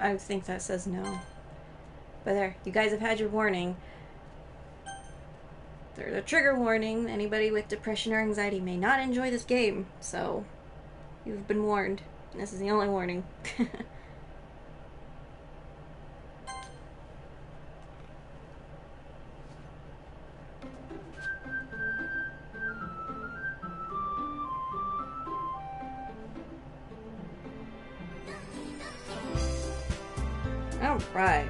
I think that says no. But there, you guys have had your warning. There's a trigger warning. Anybody with depression or anxiety may not enjoy this game. So, you've been warned. This is the only warning. Alright.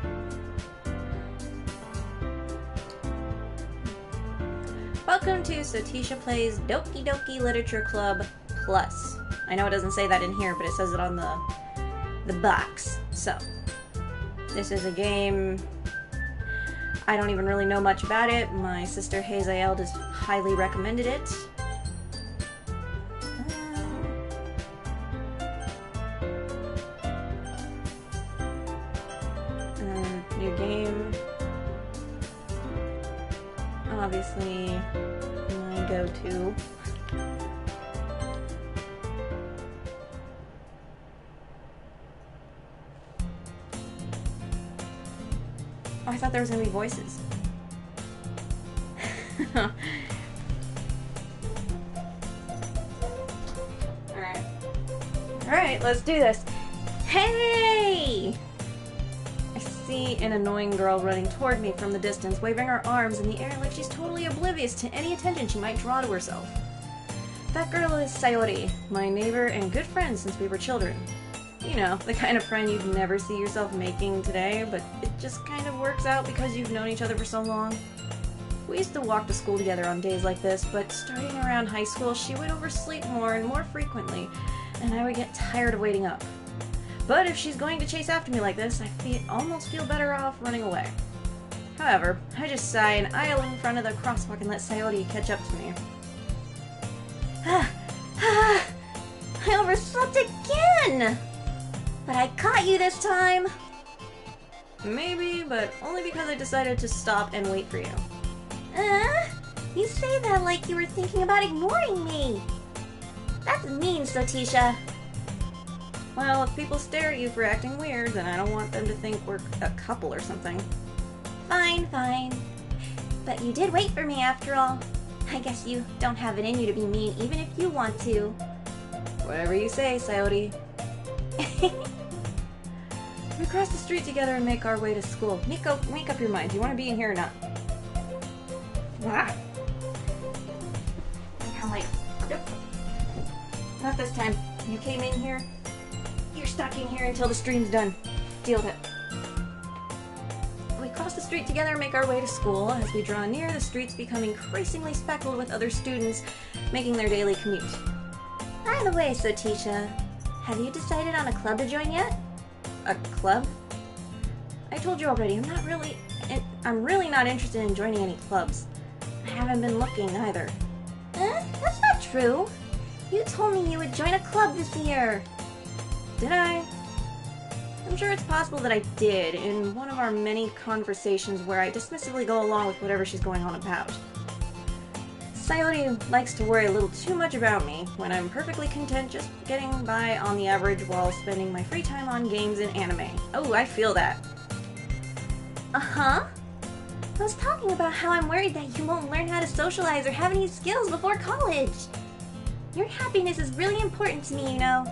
Welcome to Sotisha Plays Doki Doki Literature Club Plus. I know it doesn't say that in here, but it says it on the box. So, this is a game... I don't even really know much about it. My sister Hazael just highly recommended it. New game. Obviously, my go-to. Oh, I thought there was gonna be voices. Alright, let's do this. Hey! I see an annoying girl running toward me from the distance, waving her arms in the air like she's totally oblivious to any attention she might draw to herself. That girl is Sayori, my neighbor and good friend since we were children. You know, the kind of friend you'd never see yourself making today, but it just kind of works out because you've known each other for so long. We used to walk to school together on days like this, but starting around high school, she would oversleep more and more frequently, and I would get tired of waiting up. But if she's going to chase after me like this, I almost feel better off running away. However, I just sigh and idle in front of the crosswalk and let Sayori catch up to me. I overslept again! But I caught you this time! Maybe, but only because I decided to stop and wait for you. You say that like you were thinking about ignoring me. That's mean, Sotisha. Well, if people stare at you for acting weird, then I don't want them to think we're a couple or something. Fine, fine. But you did wait for me after all. I guess you don't have it in you to be mean even if you want to. Whatever you say, Sayori. We cross the street together and make our way to school. Nico, make up your mind. Do you want to be in here or not? Ah. I'm late. Yep. Not this time. You came in here. You're stuck in here until the stream's done. Deal with it. We cross the street together and make our way to school. As we draw near, the streets become increasingly speckled with other students making their daily commute. By the way, Sotisha, have you decided on a club to join yet? A club? I told you already, I'm really not interested in joining any clubs. I haven't been looking either. That's not true. You told me you would join a club this year. Did I? I'm sure it's possible that I did in one of our many conversations where I dismissively go along with whatever she's going on about. Sayori likes to worry a little too much about me when I'm perfectly content just getting by on the average while spending my free time on games and anime. Oh, I feel that. Uh-huh. I was talking about how I'm worried that you won't learn how to socialize or have any skills before college. Your happiness is really important to me, you know.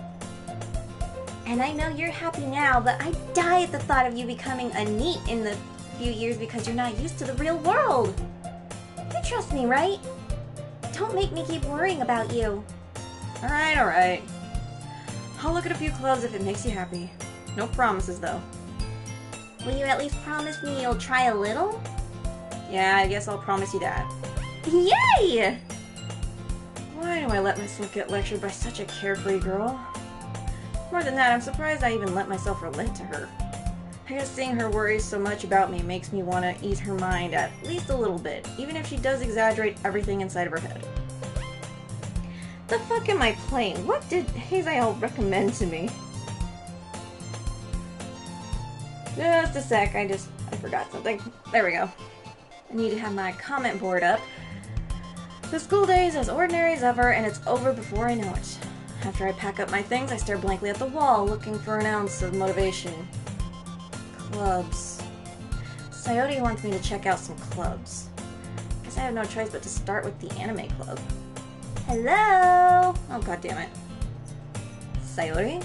And I know you're happy now, but I die at the thought of you becoming a NEET in the few years because you're not used to the real world. You trust me, right? Don't make me keep worrying about you. Alright, alright. I'll look at a few clubs if it makes you happy. No promises, though. Will you at least promise me you'll try a little? Yeah, I guess I'll promise you that. Yay! Why do I let myself get lectured by such a carefree girl? More than that, I'm surprised I even let myself relate to her. I guess seeing her worry so much about me makes me want to ease her mind at least a little bit, even if she does exaggerate everything inside of her head. The fuck am I playing? What did Hazael recommend to me? Just a sec, I forgot something. There we go. I need to have my comment board up. The school day is as ordinary as ever, and it's over before I know it. After I pack up my things, I stare blankly at the wall, looking for an ounce of motivation. Clubs. Sayori wants me to check out some clubs. Guess I have no choice but to start with the anime club. Hello? Oh, god damn it. Sayori?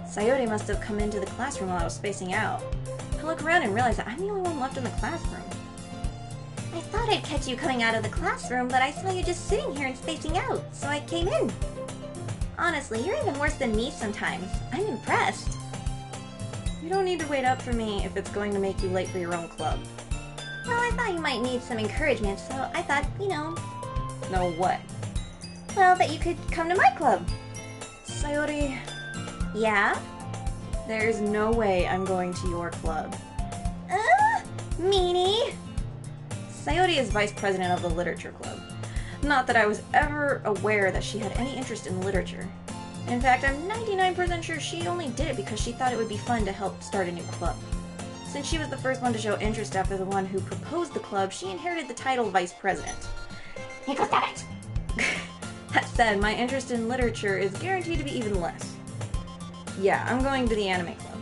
Sayori must have come into the classroom while I was spacing out. I look around and realize that I'm the only one left in the classroom. I thought I'd catch you coming out of the classroom, but I saw you just sitting here and spacing out, so I came in. Honestly, you're even worse than me sometimes. I'm impressed. You don't need to wait up for me if it's going to make you late for your own club. Well, I thought you might need some encouragement, so I thought, you know... Know what? Well, that you could come to my club. Sayori... Yeah? There's no way I'm going to your club. Meanie! Sayori is vice president of the literature club. Not that I was ever aware that she had any interest in literature. In fact, I'm 99% sure she only did it because she thought it would be fun to help start a new club. Since she was the first one to show interest after the one who proposed the club, she inherited the title vice president. Nico, stop it! That said, my interest in literature is guaranteed to be even less. Yeah, I'm going to the anime club.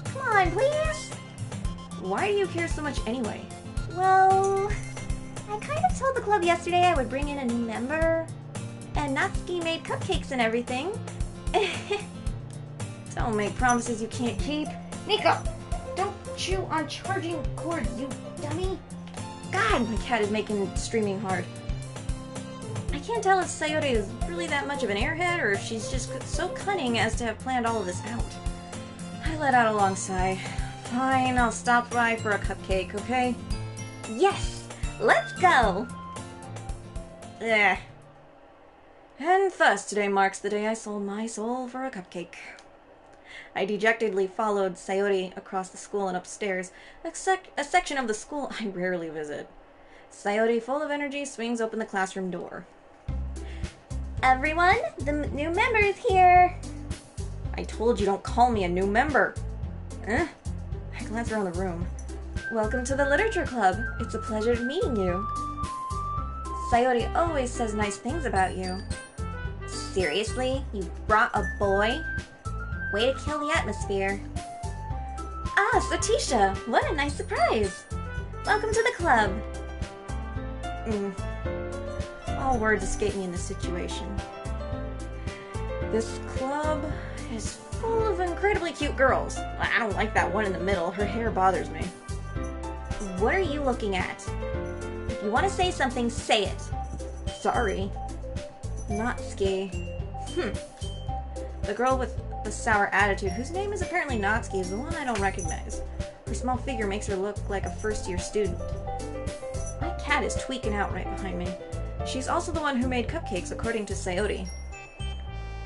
Come on, please! Why do you care so much anyway? Well, I kind of told the club yesterday I would bring in a new member. And Natsuki made cupcakes and everything. Don't make promises you can't keep. Nico, don't chew on charging cords, you dummy. God, my cat is making streaming hard. I can't tell if Sayori is really that much of an airhead or if she's just so cunning as to have planned all of this out. I let out a long sigh. Fine, I'll stop by for a cupcake, okay? Yes, let's go. Ugh. And thus, today marks the day I sold my soul for a cupcake. I dejectedly followed Sayori across the school and upstairs, a section of the school I rarely visit. Sayori, full of energy, swings open the classroom door. Everyone, the new member is here. I told you don't call me a new member. I glance around the room. Welcome to the literature club. It's a pleasure meeting you. Sayori always says nice things about you. Seriously? You brought a boy? Way to kill the atmosphere. Ah, Sotisha! What a nice surprise! Welcome to the club. All words escape me in this situation. This club is full of incredibly cute girls. I don't like that one in the middle. Her hair bothers me. What are you looking at? If you want to say something, say it. Sorry. Natsuki. The girl with the sour attitude, whose name is apparently Natsuki, is the one I don't recognize. Her small figure makes her look like a first-year student. My cat is tweaking out right behind me. She's also the one who made cupcakes, according to Sayori.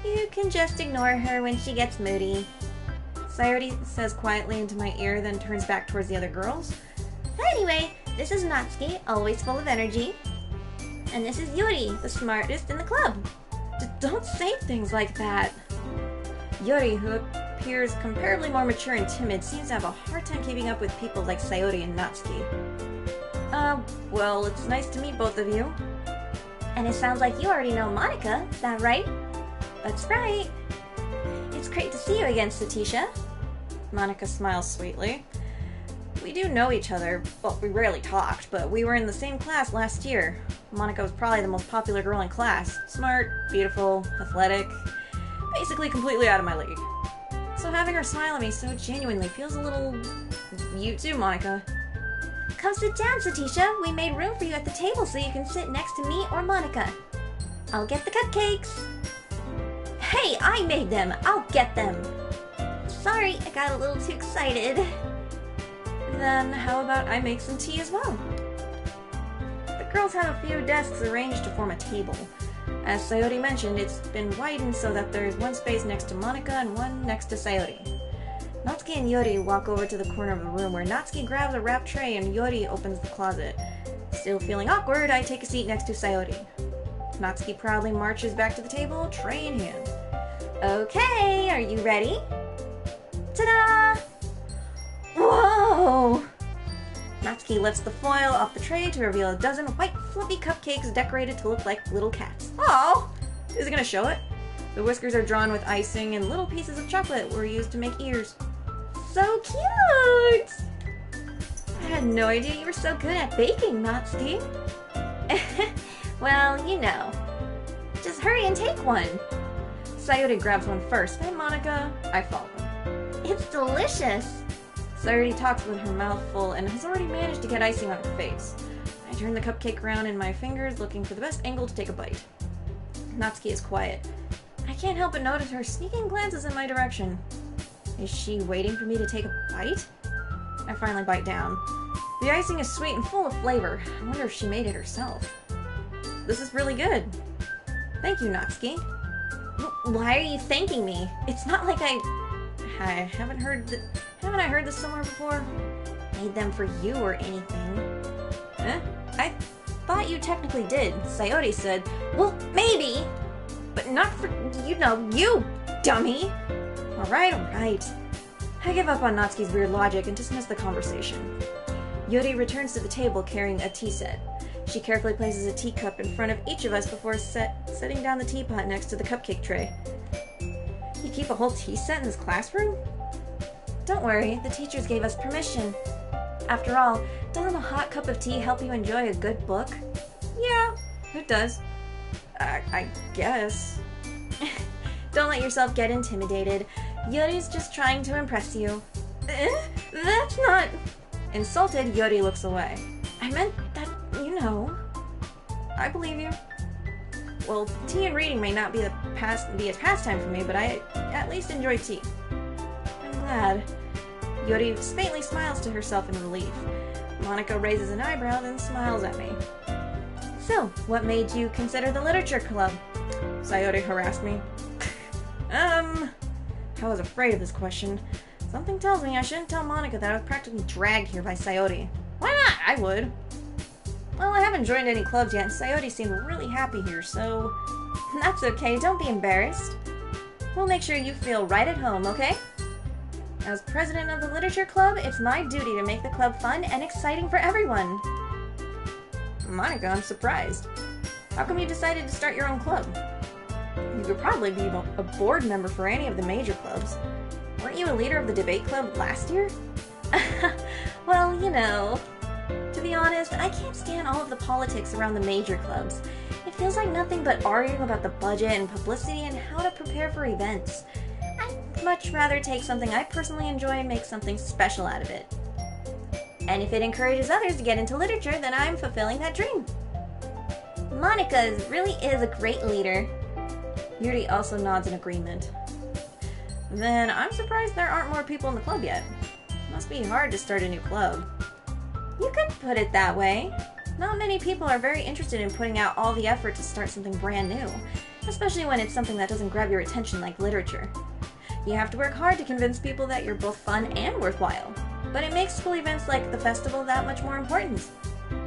You can just ignore her when she gets moody. Sayori says quietly into my ear, then turns back towards the other girls. Anyway, this is Natsuki, always full of energy. And this is Yuri, the smartest in the club. Don't say things like that. Yuri, who appears comparably more mature and timid, seems to have a hard time keeping up with people like Sayori and Natsuki. Well, it's nice to meet both of you. And it sounds like you already know Monica, is that right? That's right. It's great to see you again, Sotisha. Monica smiles sweetly. We do know each other. Well, we rarely talked, but we were in the same class last year. Monica was probably the most popular girl in class. Smart, beautiful, athletic, basically completely out of my league. So having her smile at me so genuinely feels a little... You too, Monica. Come sit down, Sotisha. We made room for you at the table so you can sit next to me or Monica. I'll get the cupcakes. Hey, I made them! I'll get them! Sorry, I got a little too excited. Then how about I make some tea as well? The girls have a few desks arranged to form a table. As Sayori mentioned, it's been widened so that there's one space next to Monica and one next to Sayori. Natsuki and Yuri walk over to the corner of the room where Natsuki grabs a wrapped tray and Yuri opens the closet. Still feeling awkward, I take a seat next to Sayori. Natsuki proudly marches back to the table, tray in hand. Okay, are you ready? Ta-da! Whoa! Natsuki lifts the foil off the tray to reveal a dozen white fluffy cupcakes decorated to look like little cats. Oh! Is it gonna show it? The whiskers are drawn with icing and little pieces of chocolate were used to make ears. so cute! I had no idea you were so good at baking, Natsuki. Well, you know. Just hurry and take one. Sayori grabs one first, then Monica. I follow. It's delicious. Sayori talks with her mouth full and has already managed to get icing on her face. I turn the cupcake around in my fingers, looking for the best angle to take a bite. Natsuki is quiet. I can't help but notice her sneaking glances in my direction. Is she waiting for me to take a bite? I finally bite down. The icing is sweet and full of flavor. I wonder if she made it herself. This is really good. Thank you, Natsuki. Why are you thanking me? It's not like I haven't I heard this somewhere before? made them for you or anything. Eh? I thought you technically did. Sayori said, Well, maybe! but not for, you, dummy! Alright. I give up on Natsuki's weird logic and dismiss the conversation. Yuri returns to the table carrying a tea set. She carefully places a teacup in front of each of us before setting down the teapot next to the cupcake tray. You keep a whole tea set in this classroom? Don't worry, the teachers gave us permission. After all, doesn't a hot cup of tea help you enjoy a good book? Yeah, it does. I guess. Don't let yourself get intimidated. Yuri's just trying to impress you. That's not... Insulted, Yuri looks away. I meant that, I believe you. Well, tea and reading may not be a pastime for me, but I at least enjoy tea. I'm glad. Yuri faintly smiles to herself in relief. Monica raises an eyebrow, then smiles at me. So, what made you consider the literature club? Sayori harassed me. I was afraid of this question. Something tells me I shouldn't tell Monica that I was practically dragged here by Sayori. Why not? I would. Well, I haven't joined any clubs yet, and Sayori seemed really happy here, so... That's okay, don't be embarrassed. We'll make sure you feel right at home, okay? As president of the literature club, it's my duty to make the club fun and exciting for everyone. Monica, I'm surprised. How come you decided to start your own club? You could probably be a board member for any of the major clubs. Weren't you a leader of the debate club last year? Well, to be honest, I can't stand all of the politics around the major clubs. It feels like nothing but arguing about the budget and publicity and how to prepare for events. I'd much rather take something I personally enjoy and make something special out of it. And if it encourages others to get into literature, then I'm fulfilling that dream. Monica really is a great leader. Yuri also nods in agreement. Then I'm surprised there aren't more people in the club yet. Must be hard to start a new club. You could put it that way. Not many people are very interested in putting out all the effort to start something brand new, especially when it's something that doesn't grab your attention like literature. You have to work hard to convince people that you're both fun and worthwhile, but it makes school events like the festival that much more important.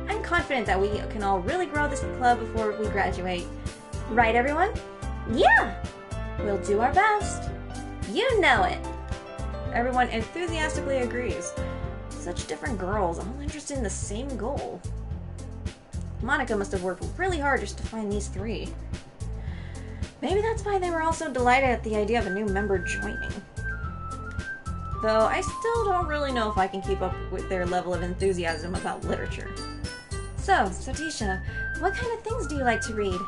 I'm confident that we can all really grow this club before we graduate. Right, everyone? Yeah! We'll do our best. You know it. Everyone enthusiastically agrees. Such different girls, all interested in the same goal. Monica must have worked really hard just to find these three. Maybe that's why they were all so delighted at the idea of a new member joining. Though I still don't really know if I can keep up with their level of enthusiasm about literature. So, Sotisha, what kind of things do you like to read?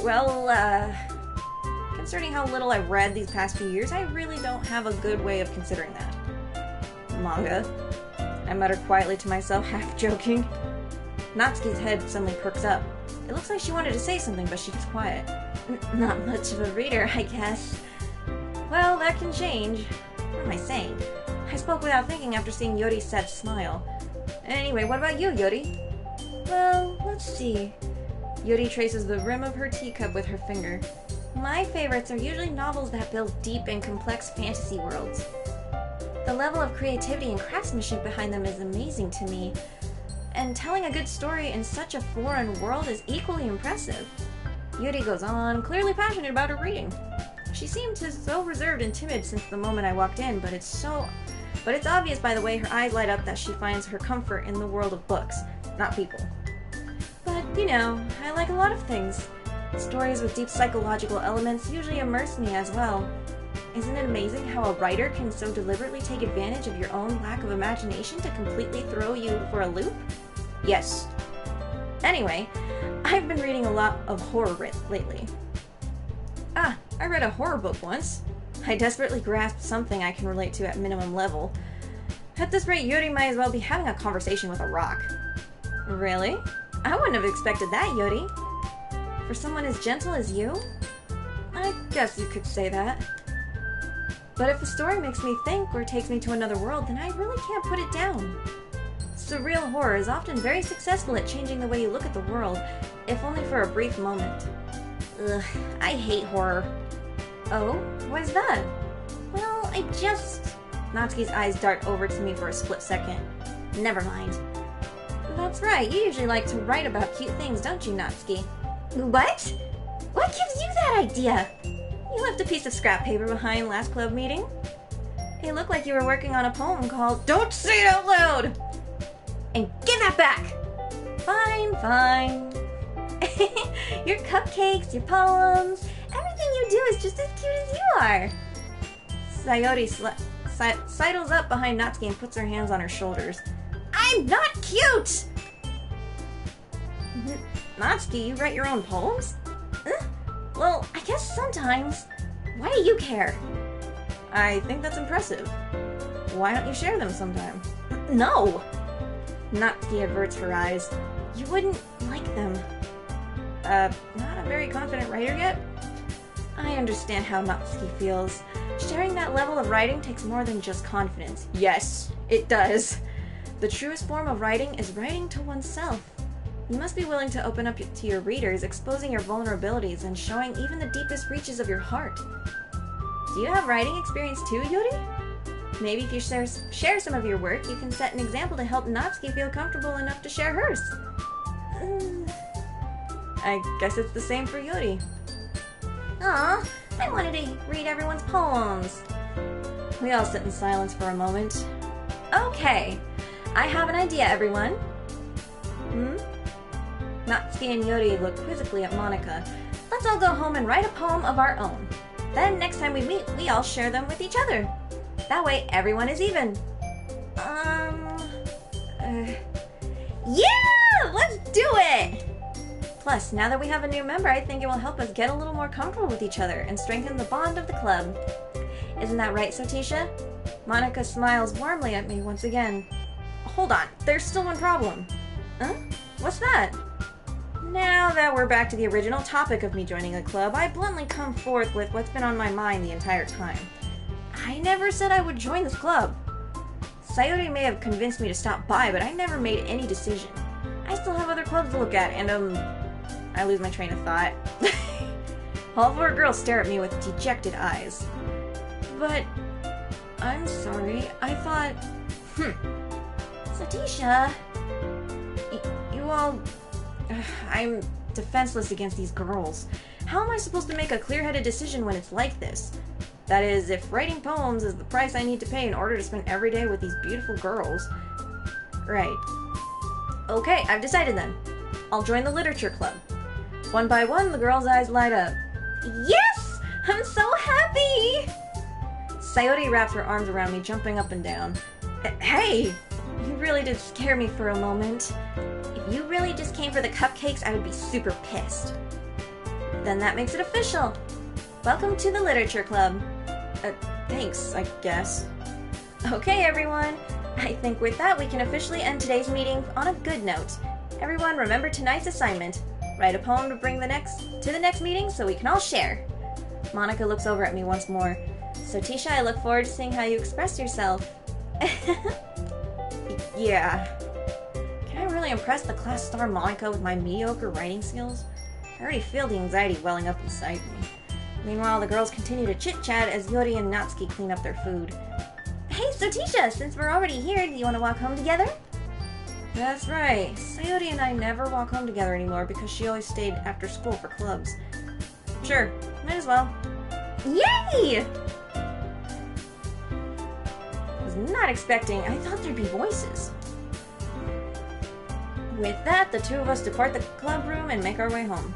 Well, concerning how little I've read these past few years, I really don't have a good way of considering that. Manga. I muttered quietly to myself, half joking. Natsuki's head suddenly perks up. It looks like she wanted to say something, but she gets quiet. Not much of a reader, I guess. Well, that can change. What am I saying? I spoke without thinking after seeing Yuri's sad smile. Anyway, what about you, Yuri? Well, let's see. Yuri traces the rim of her teacup with her finger. My favorites are usually novels that build deep and complex fantasy worlds. The level of creativity and craftsmanship behind them is amazing to me, and telling a good story in such a foreign world is equally impressive. Yuri goes on, clearly passionate about her reading. She seemed so reserved and timid since the moment I walked in, but it's obvious by the way her eyes light up that she finds her comfort in the world of books, not people. But, I like a lot of things. Stories with deep psychological elements usually immerse me as well. Isn't it amazing how a writer can so deliberately take advantage of your own lack of imagination to completely throw you for a loop? Yes. Anyway, I've been reading a lot of horror lately. Ah, I read a horror book once. I desperately grasped something I can relate to at minimum level. At this rate, Yuri might as well be having a conversation with a rock. Really? I wouldn't have expected that, Yuri. For someone as gentle as you? I guess you could say that. But if a story makes me think or takes me to another world, then I really can't put it down. Surreal horror is often very successful at changing the way you look at the world, if only for a brief moment. Ugh, I hate horror. Oh? Why is that? Well, I just... Natsuki's eyes dart over to me for a split second. Never mind. That's right, you usually like to write about cute things, don't you, Natsuki? What? What gives you that idea? You left a piece of scrap paper behind last club meeting. It looked like you were working on a poem called Don't Say It Out Loud! And give that back! Fine, fine. Your cupcakes, your poems, everything you do is just as cute as you are. Sayori sidles up behind Natsuki and puts her hands on her shoulders. I'm not cute! Natsuki, you write your own poems? Well, I guess sometimes. Why do you care? I think that's impressive. Why don't you share them sometime? No! Natsuki averts her eyes. You wouldn't like them. Not a very confident writer yet? I understand how Natsuki feels. Sharing that level of writing takes more than just confidence. Yes, it does. The truest form of writing is writing to oneself. You must be willing to open up to your readers, exposing your vulnerabilities and showing even the deepest reaches of your heart. Do you have writing experience too, Yuri? Maybe if you share some of your work, you can set an example to help Natsuki feel comfortable enough to share hers. I guess it's the same for Yuri. Aw, I wanted to read everyone's poems. We all sit in silence for a moment. Okay, I have an idea, everyone. Natsuki and Yuri look quizzically at Monika. Let's all go home and write a poem of our own. Then next time we meet, we all share them with each other. That way, everyone is even. Yeah! Let's do it! Plus, now that we have a new member, I think it will help us get a little more comfortable with each other and strengthen the bond of the club. Isn't that right, Sotisha? Monika smiles warmly at me once again. Hold on, there's still one problem. Huh? What's that? Now that we're back to the original topic of me joining a club, I bluntly come forth with what's been on my mind the entire time. I never said I would join this club. Sayori may have convinced me to stop by, but I never made any decision. I still have other clubs to look at, and I lose my train of thought. All four girls stare at me with dejected eyes. But, I'm sorry, I thought... Sotisha... You all... I'm defenseless against these girls. How am I supposed to make a clear-headed decision when it's like this? That is, if writing poems is the price I need to pay in order to spend every day with these beautiful girls. Right. Okay, I've decided then. I'll join the literature club. One by one, the girls' eyes light up. Yes! I'm so happy! Sayori wraps her arms around me, jumping up and down. Hey! You really did scare me for a moment. If you really just came for the cupcakes, I would be super pissed. Then that makes it official. Welcome to the literature club. Thanks, I guess. Okay, everyone. I think with that, we can officially end today's meeting on a good note. Everyone, remember tonight's assignment. Write a poem to bring to the next meeting so we can all share. Monika looks over at me once more. Sotisha, I look forward to seeing how you express yourself. Yeah. Can I really impress the class star Monika with my mediocre writing skills? I already feel the anxiety welling up inside me. Meanwhile, the girls continue to chit-chat as Yuri and Natsuki clean up their food. Hey, Sotisha, since we're already here, do you want to walk home together? That's right. Sayori and I never walk home together anymore because she always stayed after school for clubs. Sure, might as well. Yay! I was not expecting. I thought there'd be voices. With that, the two of us depart the club room and make our way home.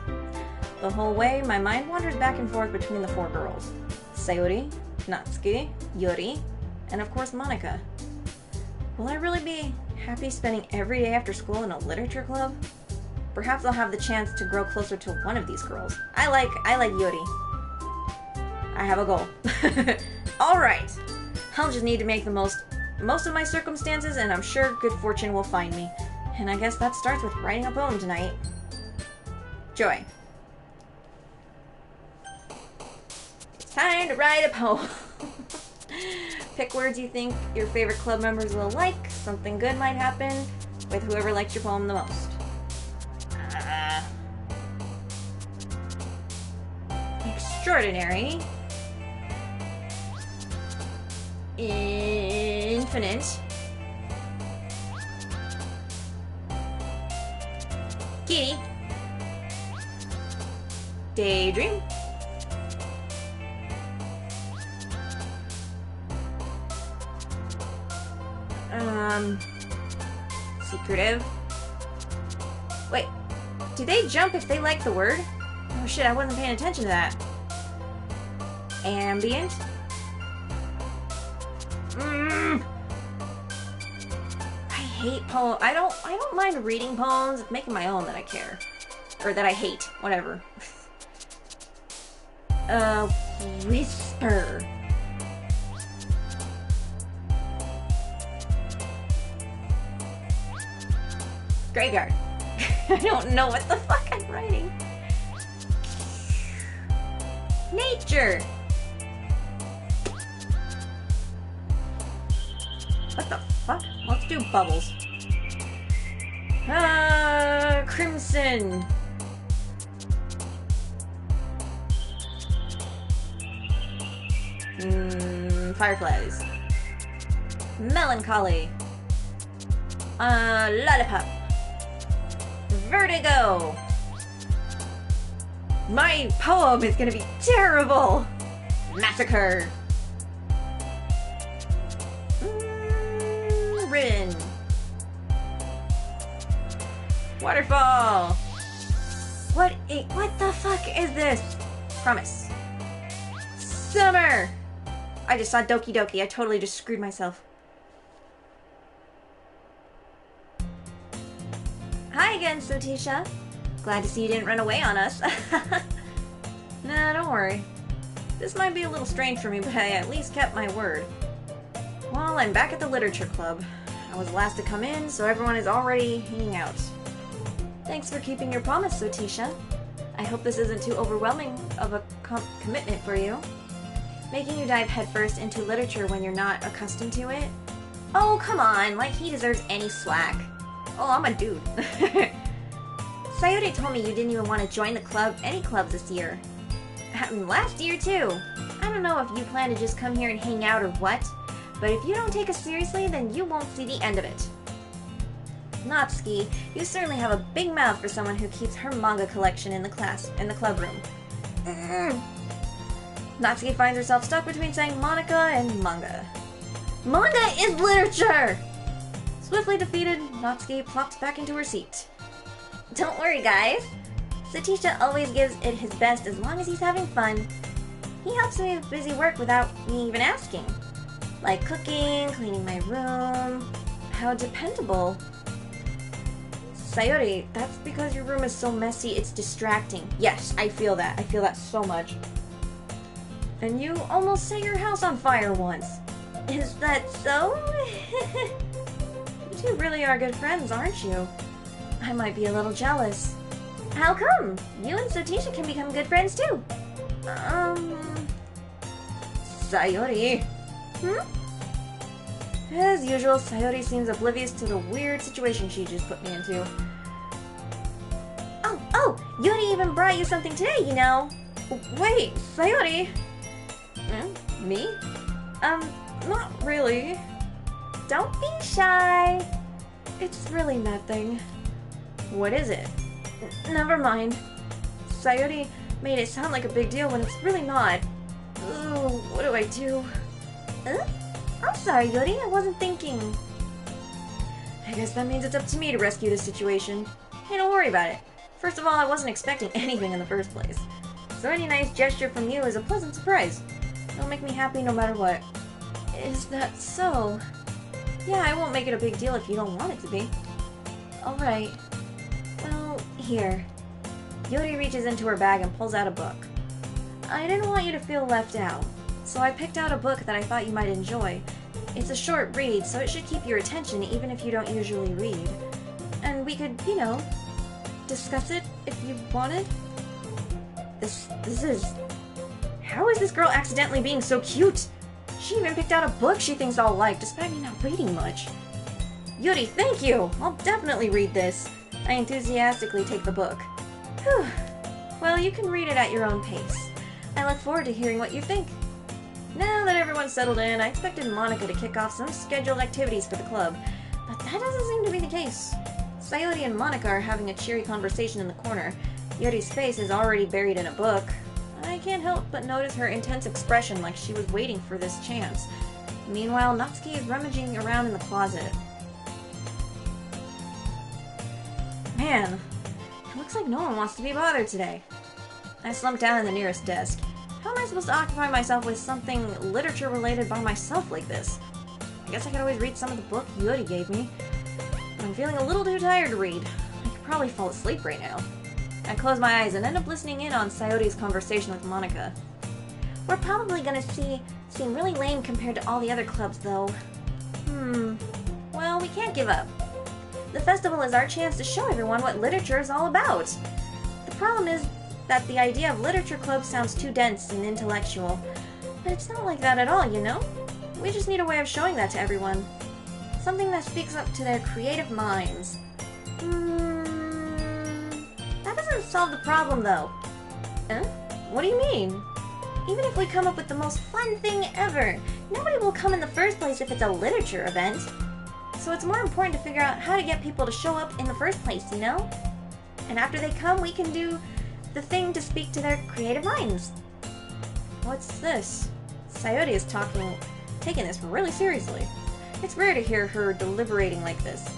The whole way, my mind wanders back and forth between the four girls. Sayori, Natsuki, Yuri, and of course Monika. Will I really be happy spending every day after school in a literature club? Perhaps I'll have the chance to grow closer to one of these girls. I like Yuri. I have a goal. Alright. I'll just need to make the most of my circumstances, and I'm sure good fortune will find me. And I guess that starts with writing a poem tonight. Joy. It's time to write a poem. Pick words you think your favorite club members will like. Something good might happen with whoever likes your poem the most. Extraordinary. Infinite. Kitty. Daydream. Secretive. Wait, do they jump if they like the word? Oh shit, I wasn't paying attention to that. Ambient. I hate poems. I don't mind reading poems. It's making my own that I care. Or that I hate. Whatever. Whisper. Graveyard. I don't know what the fuck I'm writing. Nature. What the fuck? Let's do bubbles. Crimson. Fireflies. Melancholy. Lollipop. Vertigo. My poem is gonna be terrible. Massacre. Rin. Waterfall. What the fuck is this? Promise. Summer. I just saw Doki Doki. I totally just screwed myself. Hi again, Sotisha. Glad to see you didn't run away on us. Nah, don't worry. This might be a little strange for me, but I at least kept my word. Well, I'm back at the literature club. I was the last to come in, so everyone is already hanging out. Thanks for keeping your promise, Sotisha. I hope this isn't too overwhelming of a commitment for you. Making you dive headfirst into literature when you're not accustomed to it? Oh, come on, like he deserves any slack. Oh, I'm a dude. Sayori told me you didn't even want to join the club, any clubs this year. Last year too. I don't know if you plan to just come here and hang out or what, but if you don't take us seriously, then you won't see the end of it. Natsuki, you certainly have a big mouth for someone who keeps her manga collection in the club room. Natsuki finds herself stuck between saying Monika and manga. Manga is literature! Swiftly defeated, Natsuki plops back into her seat. Don't worry, guys. Sotisha always gives it his best as long as he's having fun. He helps me with busy work without me even asking. Like cooking, cleaning my room. How dependable. Sayori, that's because your room is so messy, it's distracting. Yes, I feel that. I feel that so much. And you almost set your house on fire once. Is that so? You two really are good friends, aren't you? I might be a little jealous. How come? You and Sotisha can become good friends too. Sayori. As usual, Sayori seems oblivious to the weird situation she just put me into. Oh, Yuri even brought you something today, you know. Wait, Sayori? Me? Not really. Don't be shy. It's really nothing. What is it? Never mind. Sayori made it sound like a big deal when it's really not. Ooh, what do I do? I'm sorry, Yuri, I wasn't thinking. I guess that means it's up to me to rescue this situation. Hey, don't worry about it. First of all, I wasn't expecting anything in the first place. So any nice gesture from you is a pleasant surprise. It'll make me happy no matter what. Is that so? Yeah, I won't make it a big deal if you don't want it to be. Alright. Well, here. Yuri reaches into her bag and pulls out a book. I didn't want you to feel left out, so I picked out a book that I thought you might enjoy. It's a short read, so it should keep your attention even if you don't usually read. And we could, you know, discuss it if you wanted. This is... How is this girl accidentally being so cute? She even picked out a book she thinks I'll like, despite me not reading much. Yuri, thank you! I'll definitely read this. I enthusiastically take the book. Whew. Well, you can read it at your own pace. I look forward to hearing what you think. Now that everyone's settled in, I expected Monica to kick off some scheduled activities for the club, but that doesn't seem to be the case. Sayori and Monica are having a cheery conversation in the corner. Yuri's face is already buried in a book. I can't help but notice her intense expression like she was waiting for this chance. Meanwhile, Natsuki is rummaging around in the closet. Man, it looks like no one wants to be bothered today. I slumped down in the nearest desk. How am I supposed to occupy myself with something literature-related by myself like this? I guess I could always read some of the book Yuri gave me. I'm feeling a little too tired to read. I could probably fall asleep right now. I close my eyes and end up listening in on Sayori's conversation with Monica. We're probably gonna seem really lame compared to all the other clubs, though. Well, we can't give up. The festival is our chance to show everyone what literature is all about. The problem is that the idea of literature club sounds too dense and intellectual. But it's not like that at all, you know? We just need a way of showing that to everyone. Something that speaks up to their creative minds. That doesn't solve the problem, though. Huh? What do you mean? Even if we come up with the most fun thing ever, nobody will come in the first place if it's a literature event. So it's more important to figure out how to get people to show up in the first place, you know? And after they come, we can do the thing to speak to their creative minds. What's this? Sayori is taking this really seriously. It's rare to hear her deliberating like this.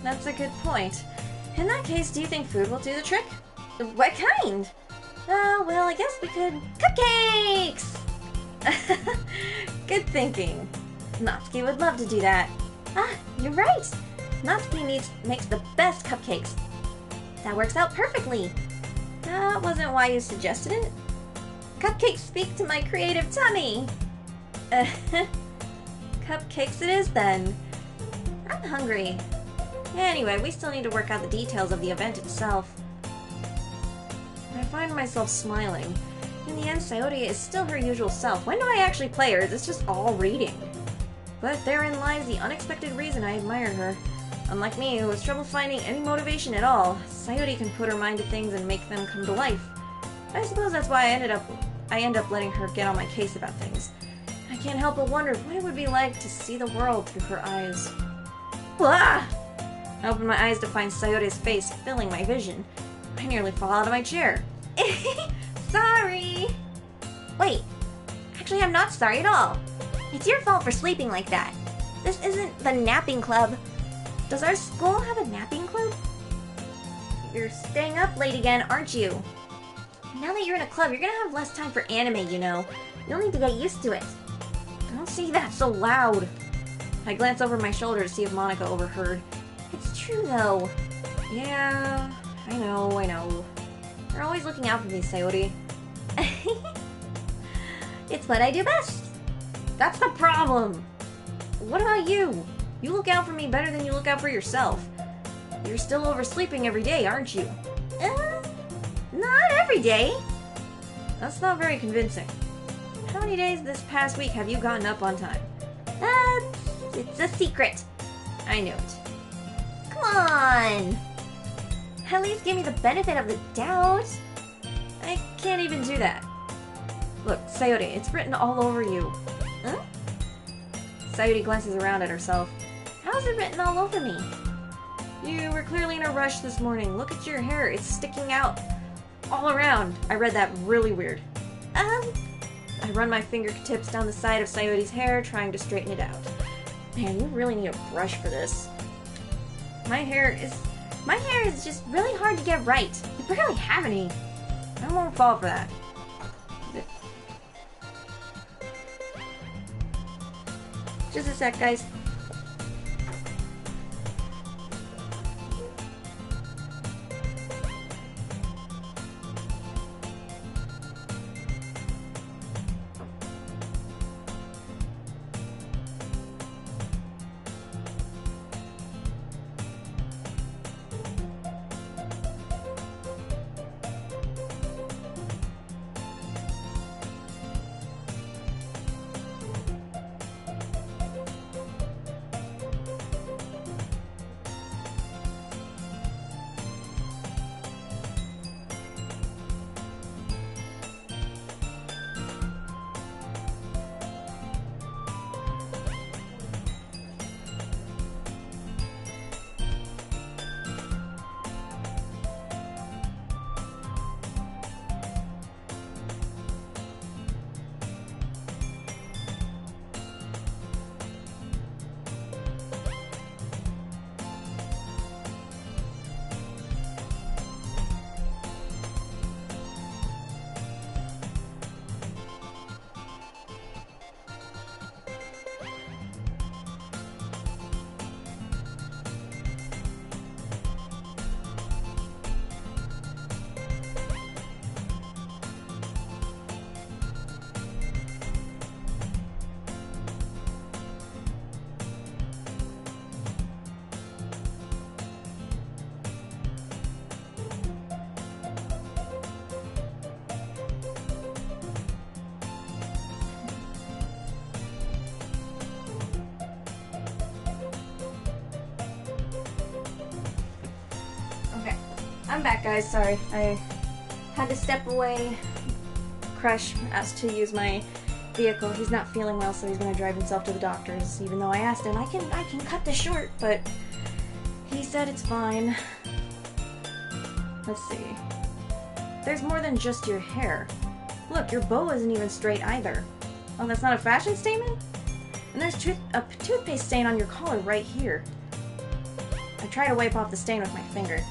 That's a good point. In that case, do you think food will do the trick? What kind? Well, I guess we could... Cupcakes! Good thinking. Natsuki would love to do that. Ah, you're right. Natsuki makes the best cupcakes. That works out perfectly. That wasn't why you suggested it. Cupcakes speak to my creative tummy. Cupcakes it is, then. I'm hungry. Anyway, we still need to work out the details of the event itself. I find myself smiling. In the end, Sayori is still her usual self. When do I actually play her? Is this just all reading? But therein lies the unexpected reason I admire her. Unlike me, who has trouble finding any motivation at all, Sayori can put her mind to things and make them come to life. I suppose that's why I end up letting her get on my case about things. I can't help but wonder what it would be like to see the world through her eyes. Blah! I open my eyes to find Sayori's face filling my vision. I nearly fall out of my chair. Sorry! Wait, actually I'm not sorry at all. It's your fault for sleeping like that. This isn't the napping club. Does our school have a napping club? You're staying up late again, aren't you? Now that you're in a club, you're gonna have less time for anime, you know. You'll need to get used to it. Don't say that so loud. I glance over my shoulder to see if Monica overheard. It's true, though. Yeah, I know. You're always looking out for me, Sayori. It's what I do best. That's the problem. What about you? You look out for me better than you look out for yourself. You're still oversleeping every day, aren't you? Not every day. That's not very convincing. How many days this past week have you gotten up on time? It's a secret. I knew it. Come on. At least give me the benefit of the doubt. I can't even do that. Look, Sayori, it's written all over you. Huh? Sayori glances around at herself. How's it written all over me? You were clearly in a rush this morning. Look at your hair. It's sticking out all around. I read that really weird. I run my fingertips down the side of Sayori's hair, trying to straighten it out. Man, you really need a brush for this. My hair is just really hard to get right. You barely have any. I won't fall for that. Just a sec, guys. I'm back, guys. Sorry. I had to step away. Crush asked to use my vehicle. He's not feeling well, so he's gonna drive himself to the doctor's, even though I asked him. I can cut this short, but he said it's fine. Let's see. There's more than just your hair. Look, your bow isn't even straight either. Oh, that's not a fashion statement? And there's a toothpaste stain on your collar right here. I try to wipe off the stain with my finger.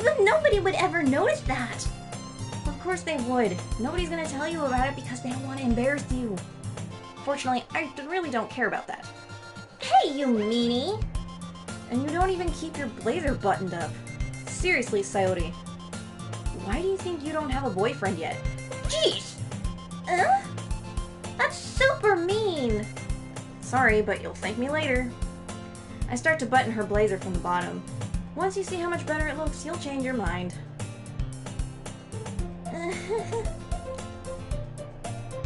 But nobody would ever notice that. Of course they would. Nobody's gonna tell you about it because they don't want to embarrass you. Fortunately, I really don't care about that. Hey, you meanie! And you don't even keep your blazer buttoned up. Seriously, Sayori. Why do you think you don't have a boyfriend yet? Jeez! That's super mean! Sorry, but you'll thank me later. I start to button her blazer from the bottom. Once you see how much better it looks, you'll change your mind.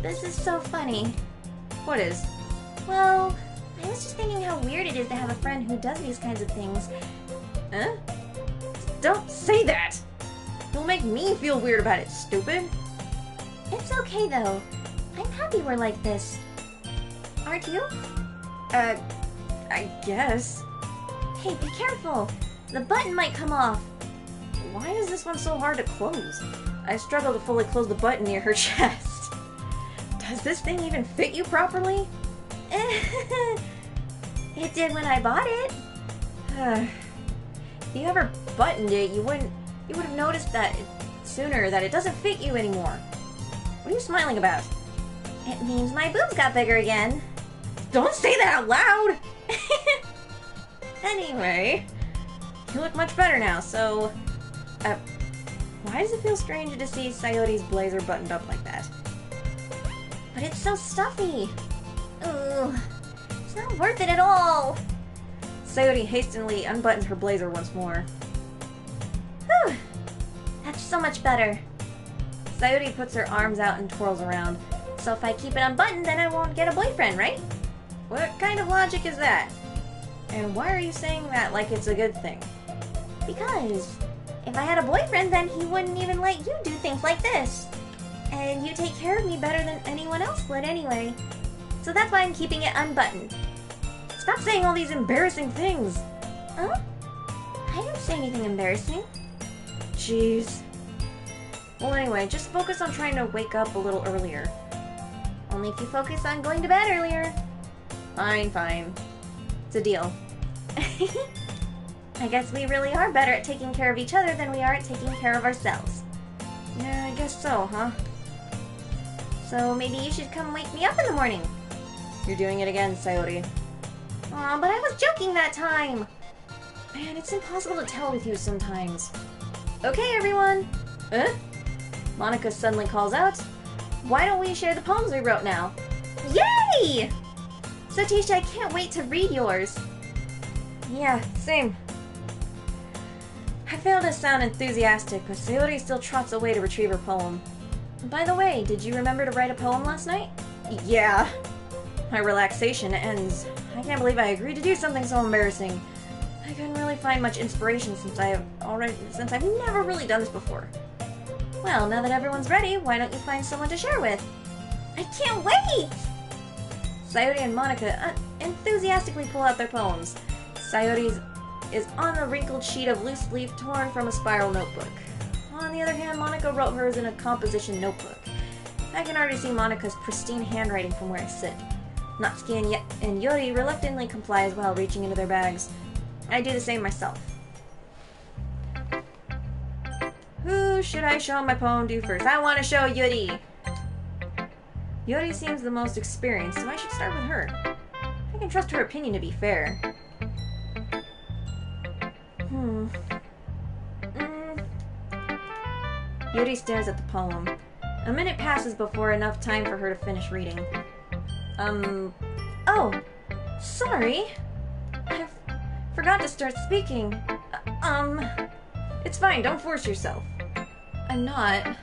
This is so funny. What is? Well, I was just thinking how weird it is to have a friend who does these kinds of things. Huh? Don't say that! You'll make me feel weird about it, stupid. It's okay, though. I'm happy we're like this. Aren't you? I guess. Hey, be careful! The button might come off. Why is this one so hard to close? I struggle to fully close the button near her chest. Does this thing even fit you properly? It did when I bought it. If you ever buttoned it, you would have noticed that sooner that it doesn't fit you anymore. What are you smiling about? It means my boobs got bigger again. Don't say that out loud! Anyway, you look much better now, so... why does it feel strange to see Sayori's blazer buttoned up like that? But it's so stuffy. Ooh, it's not worth it at all. Sayori hastily unbuttons her blazer once more. Whew, that's so much better. Sayori puts her arms out and twirls around. So if I keep it unbuttoned, then I won't get a boyfriend, right? What kind of logic is that? And why are you saying that like it's a good thing? Because if I had a boyfriend, then he wouldn't even let you do things like this. And you take care of me better than anyone else would anyway. So that's why I'm keeping it unbuttoned. Stop saying all these embarrassing things! Huh? I didn't say anything embarrassing. Jeez. Well, anyway, just focus on trying to wake up a little earlier. Only if you focus on going to bed earlier. Fine, fine. It's a deal. I guess we really are better at taking care of each other than we are at taking care of ourselves. Yeah, I guess so, huh? So maybe you should come wake me up in the morning. You're doing it again, Sayori. Aw, but I was joking that time! Man, it's impossible to tell with you sometimes. Okay, everyone! Monica suddenly calls out, why don't we share the poems we wrote now? Yay! Sotisha, I can't wait to read yours. Yeah, same. I fail to sound enthusiastic, but Sayori still trots away to retrieve her poem. By the way, did you remember to write a poem last night? Yeah. My relaxation ends. I can't believe I agreed to do something so embarrassing. I couldn't really find much inspiration since I've never really done this before. Well, now that everyone's ready, why don't you find someone to share with? I can't wait! Sayori and Monica enthusiastically pull out their poems. Sayori's is on a wrinkled sheet of loose leaf torn from a spiral notebook. On the other hand, Monica wrote hers in a composition notebook. I can already see Monica's pristine handwriting from where I sit. Natsuki and Yori reluctantly comply as well, reaching into their bags. I do the same myself. Who should I show my poem to first? I want to show Yuri! Yuri seems the most experienced, so I should start with her. I can trust her opinion to be fair. Yuri stares at the poem. A minute passes before enough time for her to finish reading. Oh! Sorry! I forgot to start speaking. It's fine, don't force yourself. I'm not.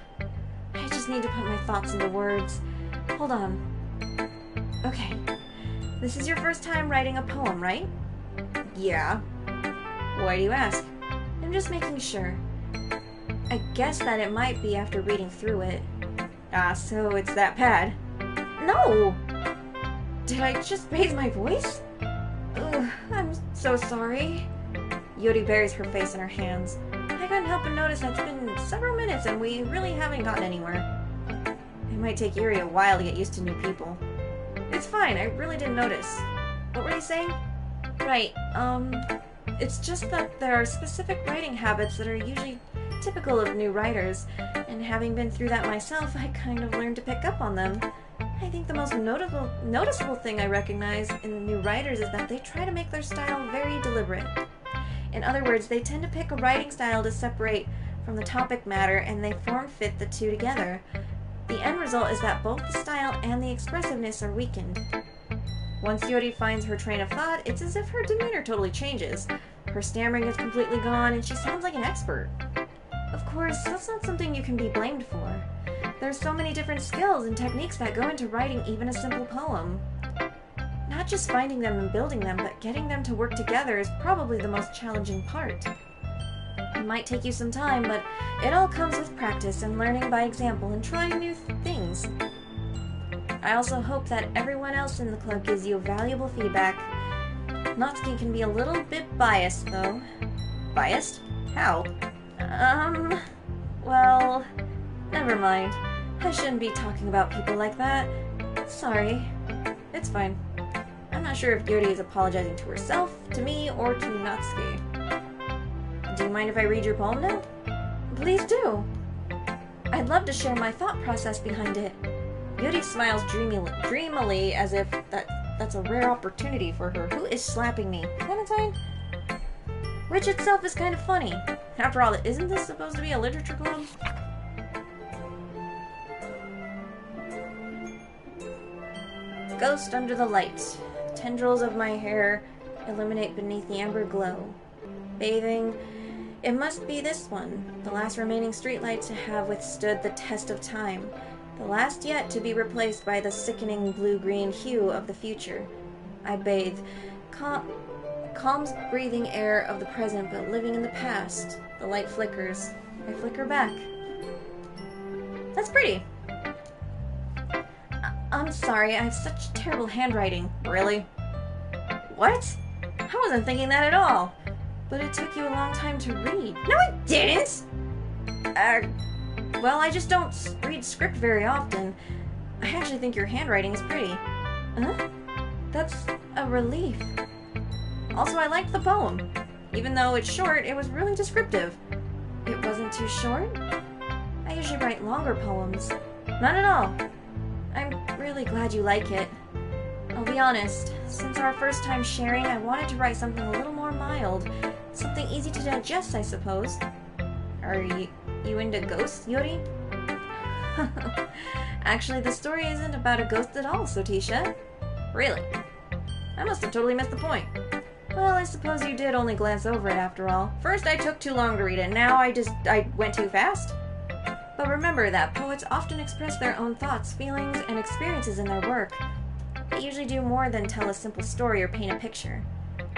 I just need to put my thoughts into words. Hold on. Okay. This is your first time writing a poem, right? Yeah. Why do you ask? I'm just making sure. I guess that it might be after reading through it. Ah, so it's that bad. No! Did I just raise my voice? Ugh, I'm so sorry. Yuri buries her face in her hands. I couldn't help but notice that it's been several minutes and we really haven't gotten anywhere. It might take Yuri a while to get used to new people. It's fine, I really didn't notice. What were you saying? Right, it's just that there are specific writing habits that are usually typical of new writers, and having been through that myself, I kind of learned to pick up on them. I think the most noticeable thing I recognize in new writers is that they try to make their style very deliberate. In other words, they tend to pick a writing style to separate from the topic matter, and they form-fit the two together. The end result is that both the style and the expressiveness are weakened. Once Yuri finds her train of thought, it's as if her demeanor totally changes. Her stammering is completely gone, and she sounds like an expert. Of course, that's not something you can be blamed for. There's so many different skills and techniques that go into writing even a simple poem. Not just finding them and building them, but getting them to work together is probably the most challenging part. It might take you some time, but it all comes with practice and learning by example and trying new things. I also hope that everyone else in the club gives you valuable feedback. Natsuki can be a little bit biased, though. Biased? How? Well, never mind. I shouldn't be talking about people like that. Sorry. It's fine. I'm not sure if Yuri is apologizing to herself, to me, or to Natsuki. Do you mind if I read your poem now? Please do. I'd love to share my thought process behind it. Yuri smiles dreamily as if that's a rare opportunity for her. Who is slapping me? Clementine? Which itself is kind of funny. After all, isn't this supposed to be a literature club? Ghost under the light. Tendrils of my hair illuminate beneath the amber glow. Bathing. It must be this one, the last remaining streetlight to have withstood the test of time. The last yet to be replaced by the sickening blue-green hue of the future. I bathe. Calms breathing air of the present, but living in the past. The light flickers. I flicker back. That's pretty. I'm sorry, I have such terrible handwriting. Really? What? I wasn't thinking that at all. But it took you a long time to read. No, it didn't! Well, I just don't read script very often. I actually think your handwriting is pretty. Huh? That's a relief. Also, I liked the poem. Even though it's short, it was really descriptive. It wasn't too short? I usually write longer poems. Not at all. I'm really glad you like it. I'll be honest, since our first time sharing, I wanted to write something a little more mild. Something easy to digest, I suppose. Are you into ghosts, Yuri? Actually, the story isn't about a ghost at all, Sotisha. Really? I must have totally missed the point. Well, I suppose you did only glance over it after all. First I took too long to read it, now I went too fast? But remember that poets often express their own thoughts, feelings, and experiences in their work. They usually do more than tell a simple story or paint a picture.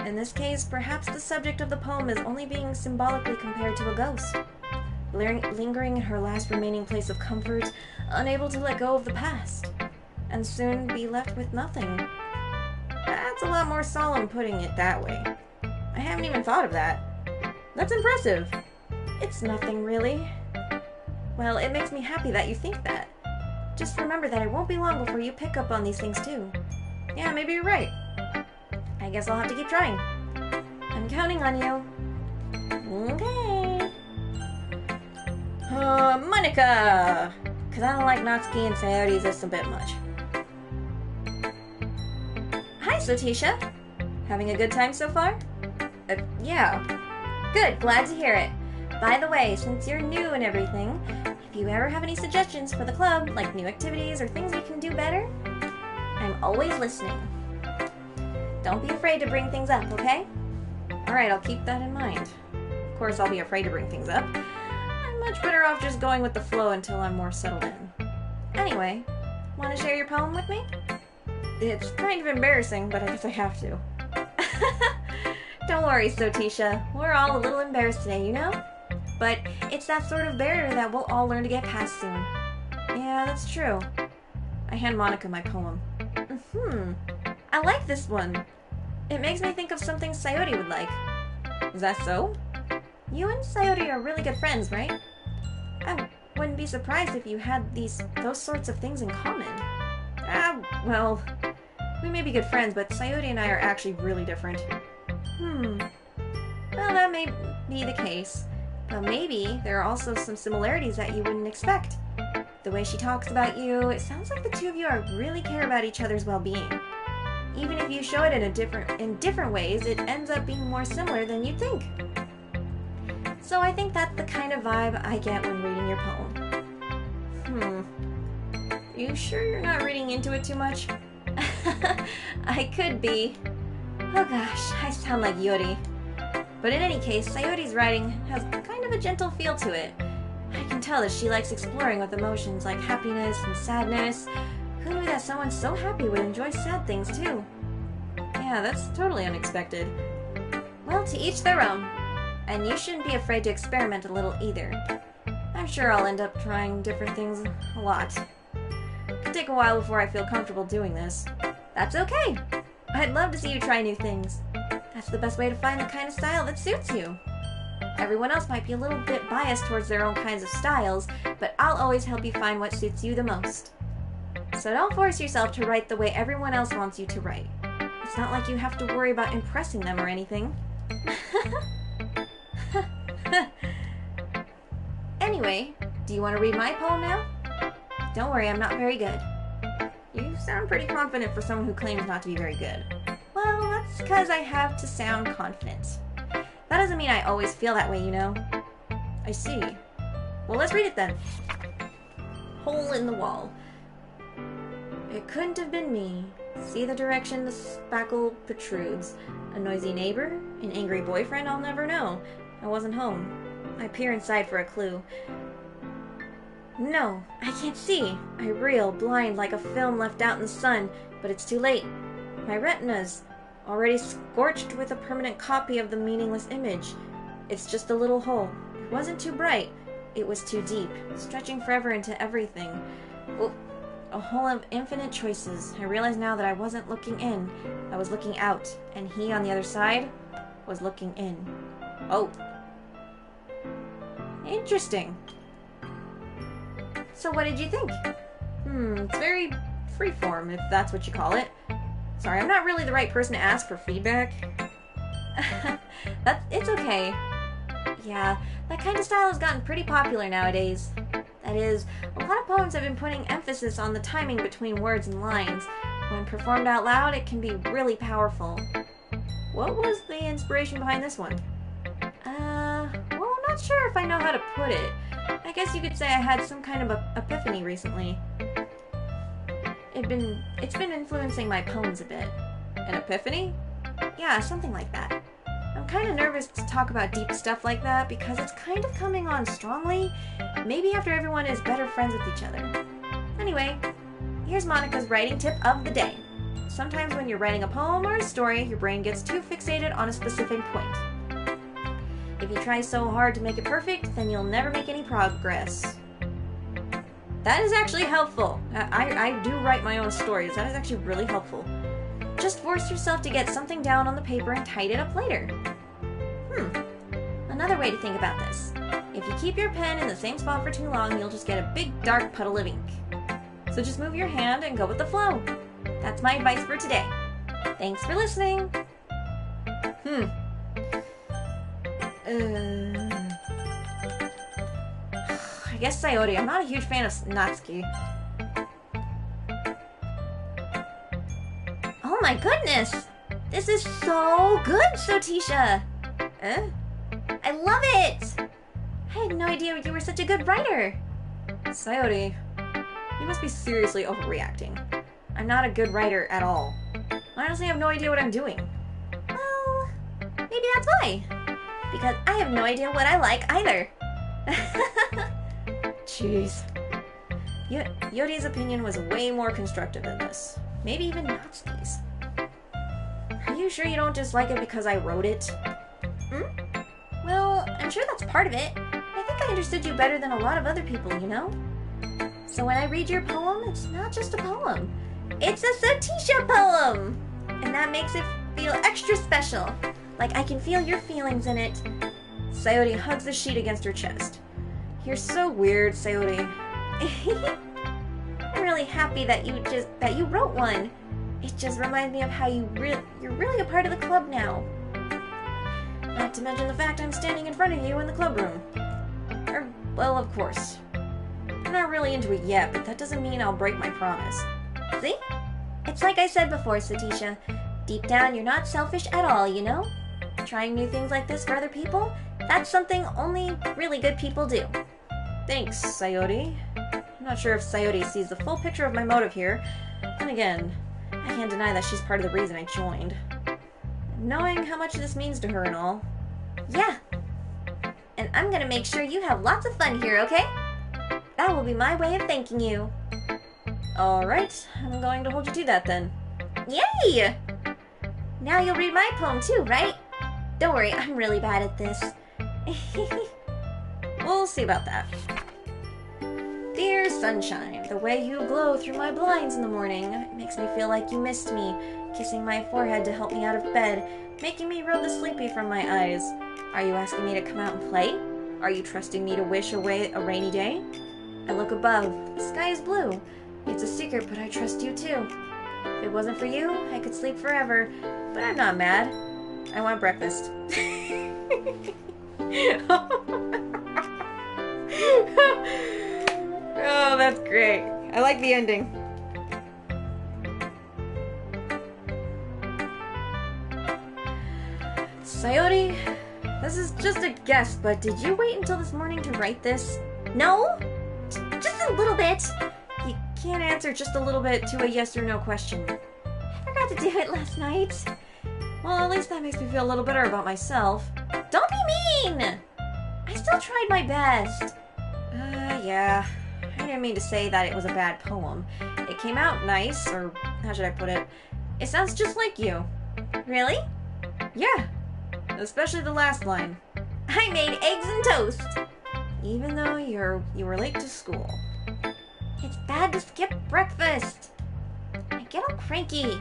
In this case, perhaps the subject of the poem is only being symbolically compared to a ghost. Lingering in her last remaining place of comfort, unable to let go of the past, and soon be left with nothing. That's a lot more solemn putting it that way. I haven't even thought of that. That's impressive. It's nothing, really. Well, it makes me happy that you think that. Just remember that it won't be long before you pick up on these things too. Yeah, maybe you're right. I guess I'll have to keep trying. I'm counting on you. Okay. Monica! Because I don't like Natsuki and Sayori just a bit much. Hi, Sotisha. Having a good time so far? Yeah. Good, glad to hear it. By the way, since you're new and everything, if you ever have any suggestions for the club, like new activities or things we can do better, I'm always listening. Don't be afraid to bring things up, okay? Alright, I'll keep that in mind. Of course, I'll be afraid to bring things up. I'm much better off just going with the flow until I'm more settled in. Anyway, want to share your poem with me? It's kind of embarrassing, but I guess I have to. Don't worry, Sotisha. We're all a little embarrassed today, you know? But it's that sort of barrier that we'll all learn to get past soon. Yeah, that's true. I hand Monica my poem. I like this one. It makes me think of something Sayori would like. Is that so? You and Sayori are really good friends, right? I wouldn't be surprised if you had those sorts of things in common. Well, we may be good friends, but Sayori and I are actually really different. Well, that may be the case. But maybe there are also some similarities that you wouldn't expect. The way she talks about you, it sounds like the two of you really care about each other's well-being. Even if you show it in different ways, it ends up being more similar than you'd think. So I think that's the kind of vibe I get when reading your poem. You sure you're not reading into it too much? I could be. Oh gosh, I sound like Yuri. But in any case, Sayori's writing has kind of a gentle feel to it. I can tell that she likes exploring with emotions like happiness and sadness. Who knew that someone so happy would enjoy sad things too? Yeah, that's totally unexpected. Well, to each their own. And you shouldn't be afraid to experiment a little either. I'm sure I'll end up trying different things a lot. It'll take a while before I feel comfortable doing this. That's okay. I'd love to see you try new things. That's the best way to find the kind of style that suits you. Everyone else might be a little bit biased towards their own kinds of styles, but I'll always help you find what suits you the most. So don't force yourself to write the way everyone else wants you to write. It's not like you have to worry about impressing them or anything. Anyway, do you want to read my poem now? Don't worry, I'm not very good. You sound pretty confident for someone who claims not to be very good. Well, that's because I have to sound confident. That doesn't mean I always feel that way, you know? I see. Well, let's read it then. Hole in the wall. It couldn't have been me. See the direction the spackle protrudes. A noisy neighbor? An angry boyfriend? I'll never know. I wasn't home. I peer inside for a clue. No, I can't see. I reel, blind like a film left out in the sun, but it's too late. My retina's already scorched with a permanent copy of the meaningless image. It's just a little hole. It wasn't too bright. It was too deep, stretching forever into everything. Oh, a hole of infinite choices. I realize now that I wasn't looking in. I was looking out, and he on the other side was looking in. Oh. Interesting. So what did you think? It's very freeform, if that's what you call it. Sorry, I'm not really the right person to ask for feedback. It's okay. Yeah, that kind of style has gotten pretty popular nowadays. That is, a lot of poems have been putting emphasis on the timing between words and lines. When performed out loud, it can be really powerful. What was the inspiration behind this one? Well, I'm not sure if I know how to put it. I guess you could say I had some kind of a epiphany recently. It's been influencing my poems a bit. An epiphany? Yeah, something like that. I'm kind of nervous to talk about deep stuff like that because it's kind of coming on strongly. Maybe after everyone is better friends with each other. Anyway, here's Monika's writing tip of the day. Sometimes when you're writing a poem or a story, your brain gets too fixated on a specific point. If you try so hard to make it perfect, then you'll never make any progress. That is actually helpful. I do write my own stories. That is actually really helpful. Just force yourself to get something down on the paper and tidy it up later. Another way to think about this. If you keep your pen in the same spot for too long, you'll just get a big dark puddle of ink. So just move your hand and go with the flow. That's my advice for today. Thanks for listening. I guess Sayori. I'm not a huge fan of Natsuki. Oh my goodness! This is so good, Sotisha! I love it! I had no idea you were such a good writer. Sayori, you must be seriously overreacting. I'm not a good writer at all. I honestly have no idea what I'm doing. Well, maybe that's why. Because I have no idea what I like either. Jeez. Yori's opinion was way more constructive than this. Maybe even Natsuki's. Are you sure you don't just like it because I wrote it? Well, I'm sure that's part of it. I think I understood you better than a lot of other people, you know? So when I read your poem, it's not just a poem. It's a Sotisha poem! And that makes it feel extra special. Like I can feel your feelings in it. Sayori hugs the sheet against her chest. You're so weird, Sayori. I'm really happy that you wrote one. It just reminds me of how you're really a part of the club now. Not to mention the fact I'm standing in front of you in the club room. Well, of course. I'm not really into it yet, but that doesn't mean I'll break my promise. See? It's like I said before, Sotisha. Deep down, you're not selfish at all, you know? Trying new things like this for other people, that's something only really good people do. Thanks, Sayori. I'm not sure if Sayori sees the full picture of my motive here. And again, I can't deny that she's part of the reason I joined. Knowing how much this means to her and all. Yeah. And I'm gonna make sure you have lots of fun here, okay? That will be my way of thanking you. Alright, I'm going to hold you to that then. Yay! Now you'll read my poem too, right? Don't worry, I'm really bad at this. We'll see about that. Dear sunshine, the way you glow through my blinds in the morning makes me feel like you missed me, kissing my forehead to help me out of bed, making me rub the sleepy from my eyes. Are you asking me to come out and play? Are you trusting me to wish away a rainy day? I look above. The sky is blue. It's a secret, but I trust you too. If it wasn't for you, I could sleep forever, but I'm not mad. I want breakfast. Oh, that's great. I like the ending. Sayori, this is just a guess, but did you wait until this morning to write this? No? Just a little bit. You can't answer just a little bit to a yes or no question. I forgot to do it last night. Well, at least that makes me feel a little better about myself. Don't be mean! I still tried my best. Yeah. I didn't mean to say that it was a bad poem. It came out nice, or how should I put it? It sounds just like you. Really? Yeah. Especially the last line. I made eggs and toast. Even though you were late to school. It's bad to skip breakfast. I get all cranky.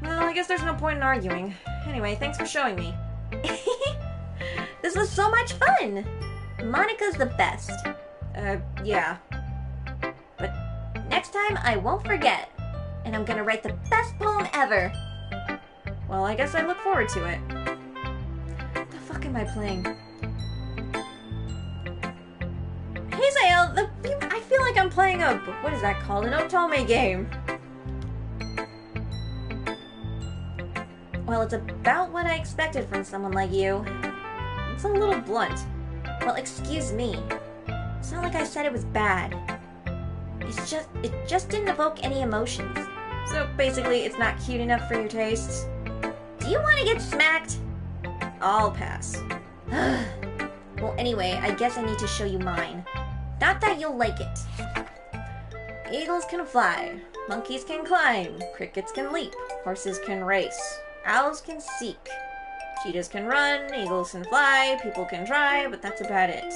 Well, I guess there's no point in arguing. Anyway, thanks for showing me. This was so much fun. Monika's the best. Yeah. But next time I won't forget. And I'm gonna write the best poem ever. Well, I guess I look forward to it. What the fuck am I playing? Hey, Zael, I feel like I'm playing what is that called? An Otome game. Well, it's about what I expected from someone like you. It's a little blunt. Well, excuse me. It's not like I said it was bad. It just didn't evoke any emotions. So basically, it's not cute enough for your tastes? Do you want to get smacked? I'll pass. Well, anyway, I guess I need to show you mine. Not that you'll like it. Eagles can fly. Monkeys can climb. Crickets can leap. Horses can race. Owls can seek. Cheetahs can run. Eagles can fly. People can try, but that's about it.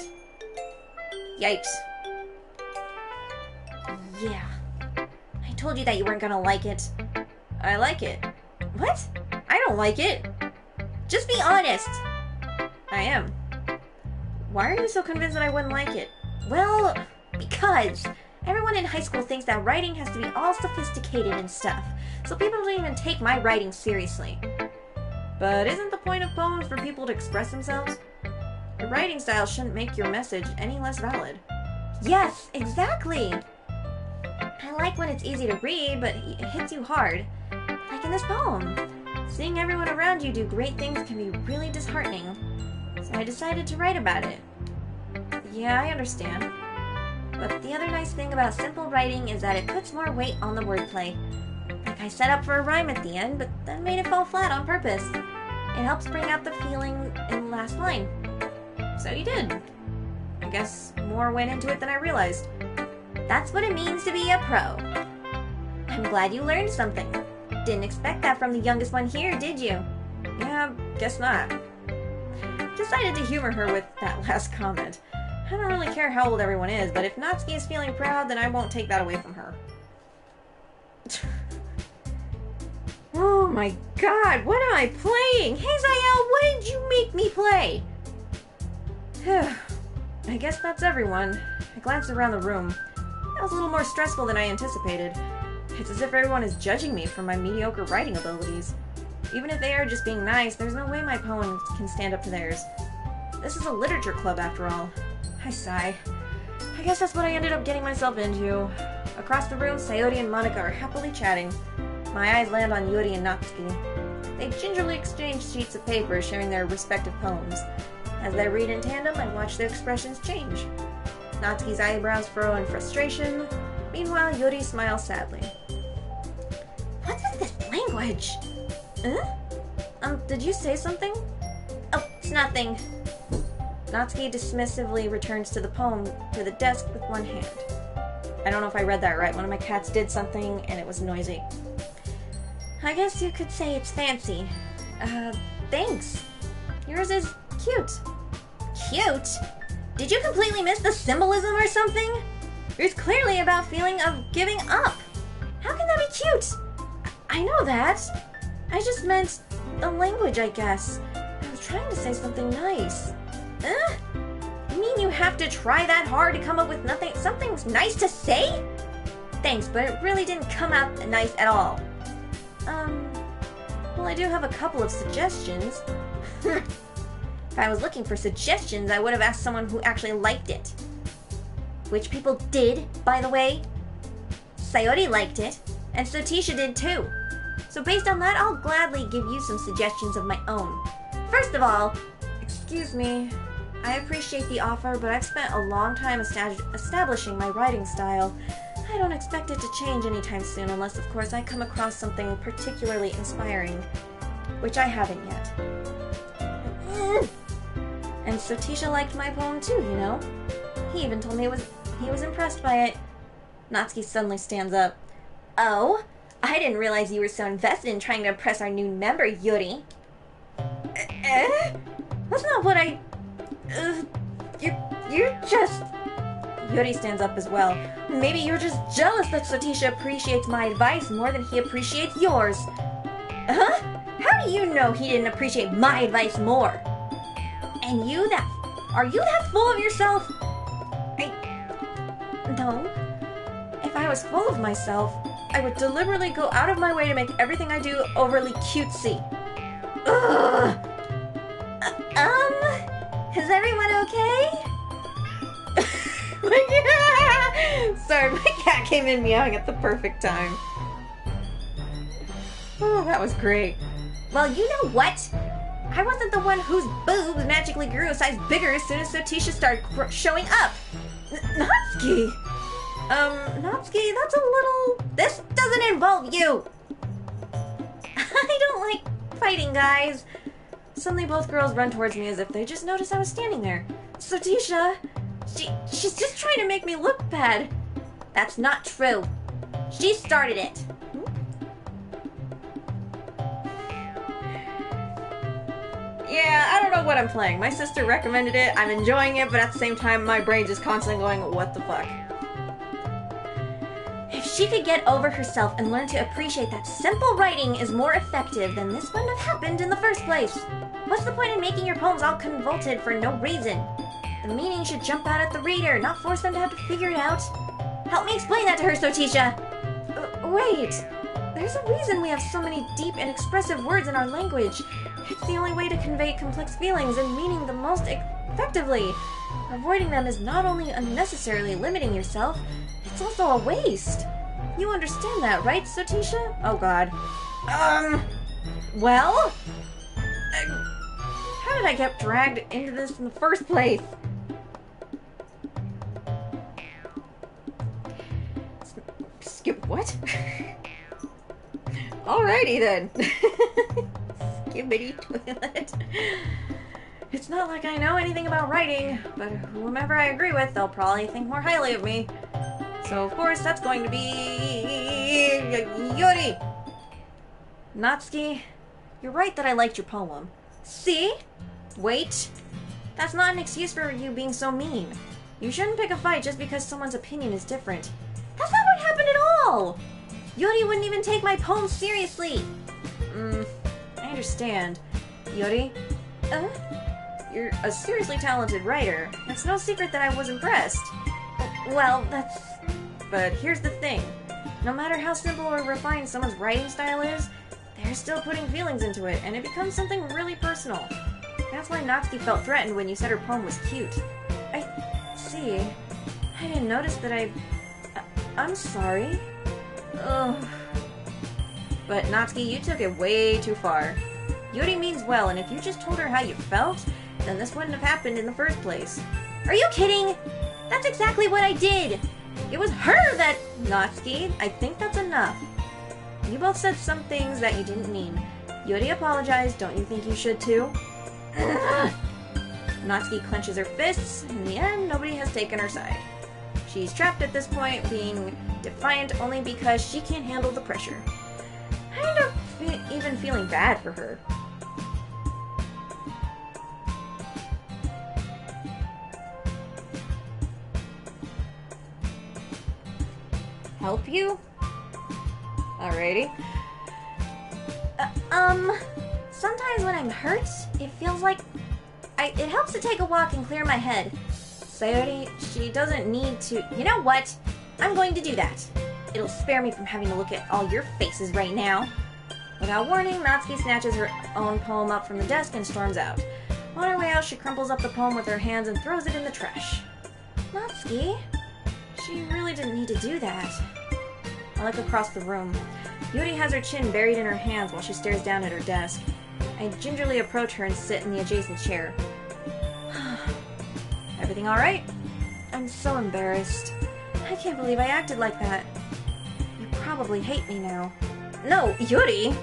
Yikes. Yeah. I told you that you weren't gonna like it. I like it. What? I don't like it. Just be honest. I am. Why are you so convinced that I wouldn't like it? Well, because everyone in high school thinks that writing has to be all sophisticated and stuff, so people don't even take my writing seriously. But isn't the point of poems for people to express themselves? Your writing style shouldn't make your message any less valid. Yes, exactly. I like when it's easy to read, but it hits you hard. Like in this poem. Seeing everyone around you do great things can be really disheartening. So I decided to write about it. Yeah, I understand. But the other nice thing about simple writing is that it puts more weight on the wordplay. Like I set up for a rhyme at the end, but then made it fall flat on purpose. It helps bring out the feeling in the last line. So you did. I guess more went into it than I realized. That's what it means to be a pro. I'm glad you learned something. Didn't expect that from the youngest one here, did you? Yeah, guess not. Decided to humor her with that last comment. I don't really care how old everyone is, but if Natsuki is feeling proud, then I won't take that away from her. Oh my god, what am I playing? Hazael, what did you make me play? I guess that's everyone. I glanced around the room. That was a little more stressful than I anticipated. It's as if everyone is judging me for my mediocre writing abilities. Even if they are just being nice, there's no way my poems can stand up to theirs. This is a literature club, after all. I sigh. I guess that's what I ended up getting myself into. Across the room, Sayori and Monika are happily chatting. My eyes land on Yuri and Natsuki. They gingerly exchange sheets of paper, sharing their respective poems. As they read in tandem, I watch their expressions change. Natsuki's eyebrows furrow in frustration. Meanwhile, Yuri smiles sadly. What's with this language? Huh? Did you say something? Oh, it's nothing. Natsuki dismissively returns to the desk with one hand. I don't know if I read that right. One of my cats did something and it was noisy. I guess you could say it's fancy. Thanks. Yours is cute. Cute? Did you completely miss the symbolism or something? It's clearly about feeling of giving up. How can that be cute? I know that. I just meant the language, I guess. I was trying to say something nice. You mean you have to try that hard to come up with something nice to say? Thanks, but it really didn't come out nice at all. Well, I do have a couple of suggestions. If I was looking for suggestions, I would have asked someone who actually liked it. Which people did, by the way. Sayori liked it, and Sotisha did too. So based on that, I'll gladly give you some suggestions of my own. First of all, excuse me, I appreciate the offer, but I've spent a long time establishing my writing style. I don't expect it to change anytime soon, unless of course I come across something particularly inspiring, which I haven't yet. And Sotisha liked my poem too, you know? He even told me he was impressed by it. Natsuki suddenly stands up. Oh? I didn't realize you were so invested in trying to impress our new member, Yuri. That's not what I... You're just... Yuri stands up as well. Maybe you're just jealous that Sotisha appreciates my advice more than he appreciates yours. Huh? How do you know he didn't appreciate my advice more? And are you that full of yourself? No. If I was full of myself, I would deliberately go out of my way to make everything I do overly cutesy. Ugh! Is everyone okay? Sorry, my cat came in meowing at the perfect time. Oh, that was great. Well, you know what? I wasn't the one whose boobs magically grew a size bigger as soon as Sotisha started showing up. Natsuki! Natsuki, that's a little... This doesn't involve you! I don't like fighting, guys. Suddenly both girls run towards me as if they just noticed I was standing there. Sotisha, she's just trying to make me look bad. That's not true. She started it. Yeah, I don't know what I'm playing. My sister recommended it, I'm enjoying it, but at the same time, my brain's just constantly going, what the fuck? If she could get over herself and learn to appreciate that simple writing is more effective, then this wouldn't have happened in the first place. What's the point in making your poems all convoluted for no reason? The meaning should jump out at the reader, not force them to have to figure it out. Help me explain that to her, Sotisha! Wait! There's a reason we have so many deep and expressive words in our language. It's the only way to convey complex feelings and meaning the most effectively. Avoiding them is not only unnecessarily limiting yourself, it's also a waste. You understand that, right, Sotisha? Oh god. Well? How did I get dragged into this in the first place? Skip what? Alrighty then. Skibbity toilet. It's not like I know anything about writing, but whomever I agree with, they'll probably think more highly of me. So of course that's going to be... Yuri! Natsuki, you're right that I liked your poem. See? Wait. That's not an excuse for you being so mean. You shouldn't pick a fight just because someone's opinion is different. That's not what happened at all! Yuri wouldn't even take my poem seriously. I understand. Yuri? You're a seriously talented writer. It's no secret that I was impressed. Well, that's... But here's the thing. No matter how simple or refined someone's writing style is, they're still putting feelings into it, and it becomes something really personal. That's why Natsuki felt threatened when you said her poem was cute. I see. I didn't notice that I'm sorry. Ugh. But Natsuki, you took it way too far. Yuri means well, and if you just told her how you felt, then this wouldn't have happened in the first place. Are you kidding? That's exactly what I did! It was her that... Natsuki, I think that's enough. You both said some things that you didn't mean. Yuri apologized, don't you think you should too? Natsuki clenches her fists. In the end, nobody has taken her side. She's trapped at this point, being defiant only because she can't handle the pressure. I end up even feeling bad for her. Help you? Alrighty. Sometimes when I'm hurt, it feels like... It helps to take a walk and clear my head. Sayori, she doesn't need to... You know what? I'm going to do that. It'll spare me from having to look at all your faces right now. Without warning, Natsuki snatches her own poem up from the desk and storms out. On her way out, she crumples up the poem with her hands and throws it in the trash. Natsuki? She really didn't need to do that. I look across the room. Yuri has her chin buried in her hands while she stares down at her desk. I gingerly approach her and sit in the adjacent chair. Everything alright? I'm so embarrassed. I can't believe I acted like that. You probably hate me now. No, Yuri!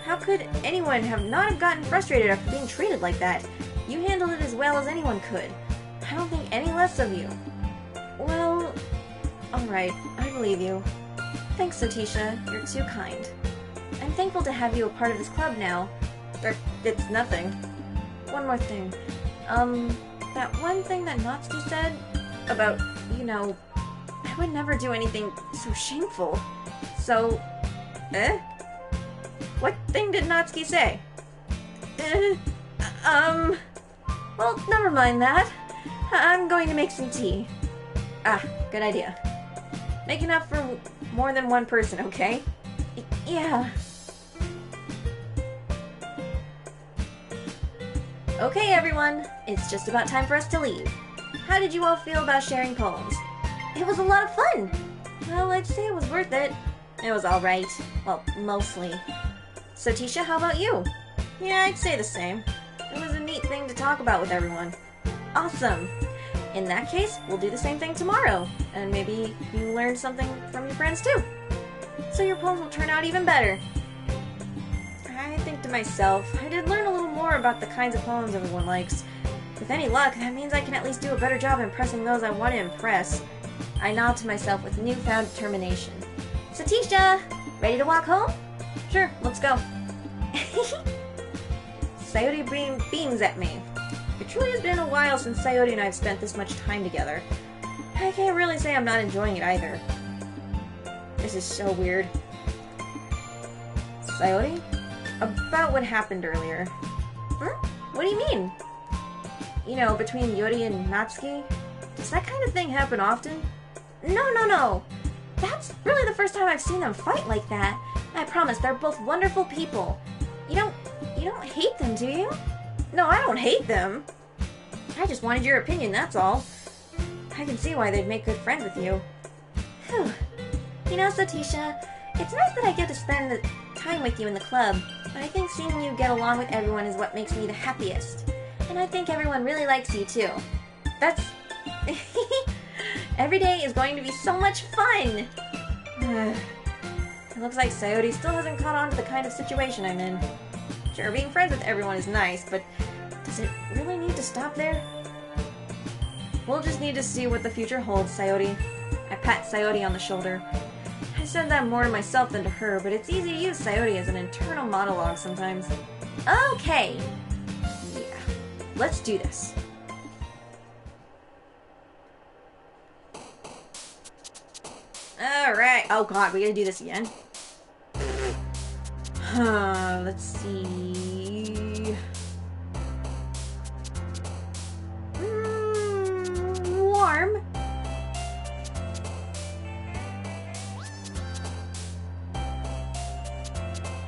How could anyone have not have gotten frustrated after being treated like that? You handled it as well as anyone could. I don't think any less of you. Well, alright, I believe you. Thanks, Sotisha. You're too kind. I'm thankful to have you a part of this club now. It's nothing. One more thing. That one thing that Natsuki said about, you know, I would never do anything so shameful. So, What thing did Natsuki say? Well, never mind that. I'm going to make some tea. Ah, good idea. Make enough for more than one person, okay? Yeah. Okay, everyone. It's just about time for us to leave. How did you all feel about sharing poems? It was a lot of fun. Well, I'd say it was worth it. It was alright. Well, mostly. Sotisha, how about you? Yeah, I'd say the same. It was a neat thing to talk about with everyone. Awesome! In that case, we'll do the same thing tomorrow, and maybe you learn something from your friends too. So your poems will turn out even better. I think to myself, I did learn a little more about the kinds of poems everyone likes. With any luck, that means I can at least do a better job impressing those I want to impress. I nod to myself with newfound determination. Sotisha! Ready to walk home? Sure, let's go. Sayori beams at me. It truly has been a while since Sayori and I have spent this much time together. I can't really say I'm not enjoying it either. This is so weird. Sayori? About what happened earlier. What do you mean? You know, between Yori and Natsuki? Does that kind of thing happen often? No. That's really the first time I've seen them fight like that. I promise, they're both wonderful people. You don't hate them, do you? No, I don't hate them. I just wanted your opinion, that's all. I can see why they'd make good friends with you. Whew. You know, Sotisha, it's nice that I get to spend the time with you in the club, but I think seeing you get along with everyone is what makes me the happiest. And I think everyone really likes you, too. That's... Every day is going to be so much fun! It looks like Sayori still hasn't caught on to the kind of situation I'm in. Sure, being friends with everyone is nice, but does it really need to stop there? We'll just need to see what the future holds, Sayori. I pat Sayori on the shoulder. I said that more to myself than to her, but it's easy to use Sayori as an internal monologue sometimes. Okay! Yeah, let's do this. Alright. Oh god, we gotta do this again. Let's see. Warm.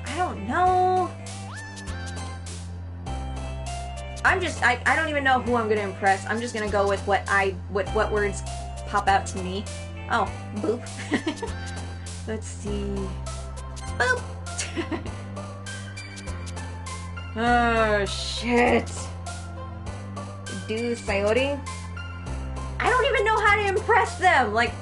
I don't know. I don't even know who I'm gonna impress. I'm just gonna go with what words pop out to me. Oh, boop. Let's see. Boop! Oh, shit. Do Sayori? I don't even know how to impress them! Like,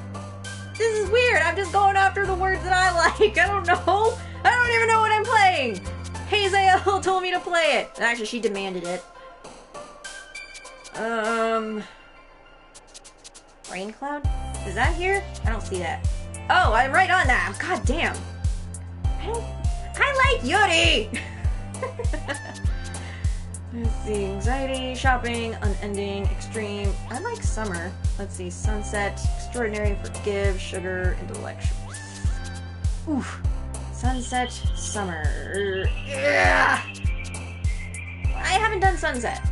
this is weird. I'm just going after the words that I like. I don't know. I don't even know what I'm playing. Hazel told me to play it. Actually, she demanded it. Rain cloud? Is that here? I don't see that. Oh, I'm right on that. God damn. I like Yuri! Let's see. Anxiety, shopping, unending, extreme. I like summer. Let's see. Sunset, extraordinary, forgive, sugar, intellectual. Oof. Sunset, summer. Yeah. I haven't done sunset.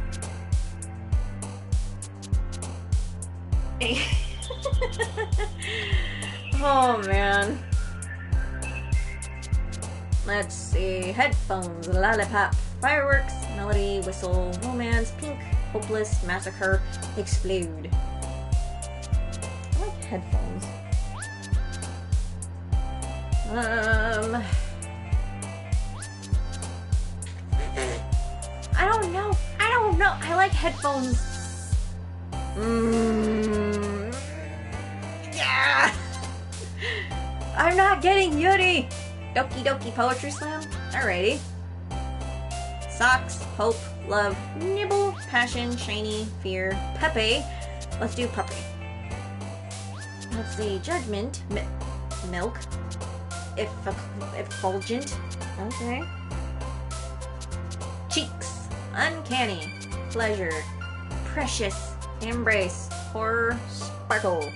Oh man. Let's see. Headphones, lollipop, fireworks, melody, whistle, romance, pink, hopeless, massacre, explode. I like headphones. I don't know. I like headphones. Yeah. I'm not getting Yuri. Doki Doki Poetry Slam? Alrighty. Socks, hope, love, nibble, passion, shiny, fear, Pepe. Let's do puppy. Let's see. Judgment, milk, effulgent. Okay. Cheeks, uncanny, pleasure, precious, embrace, horror, sparkle.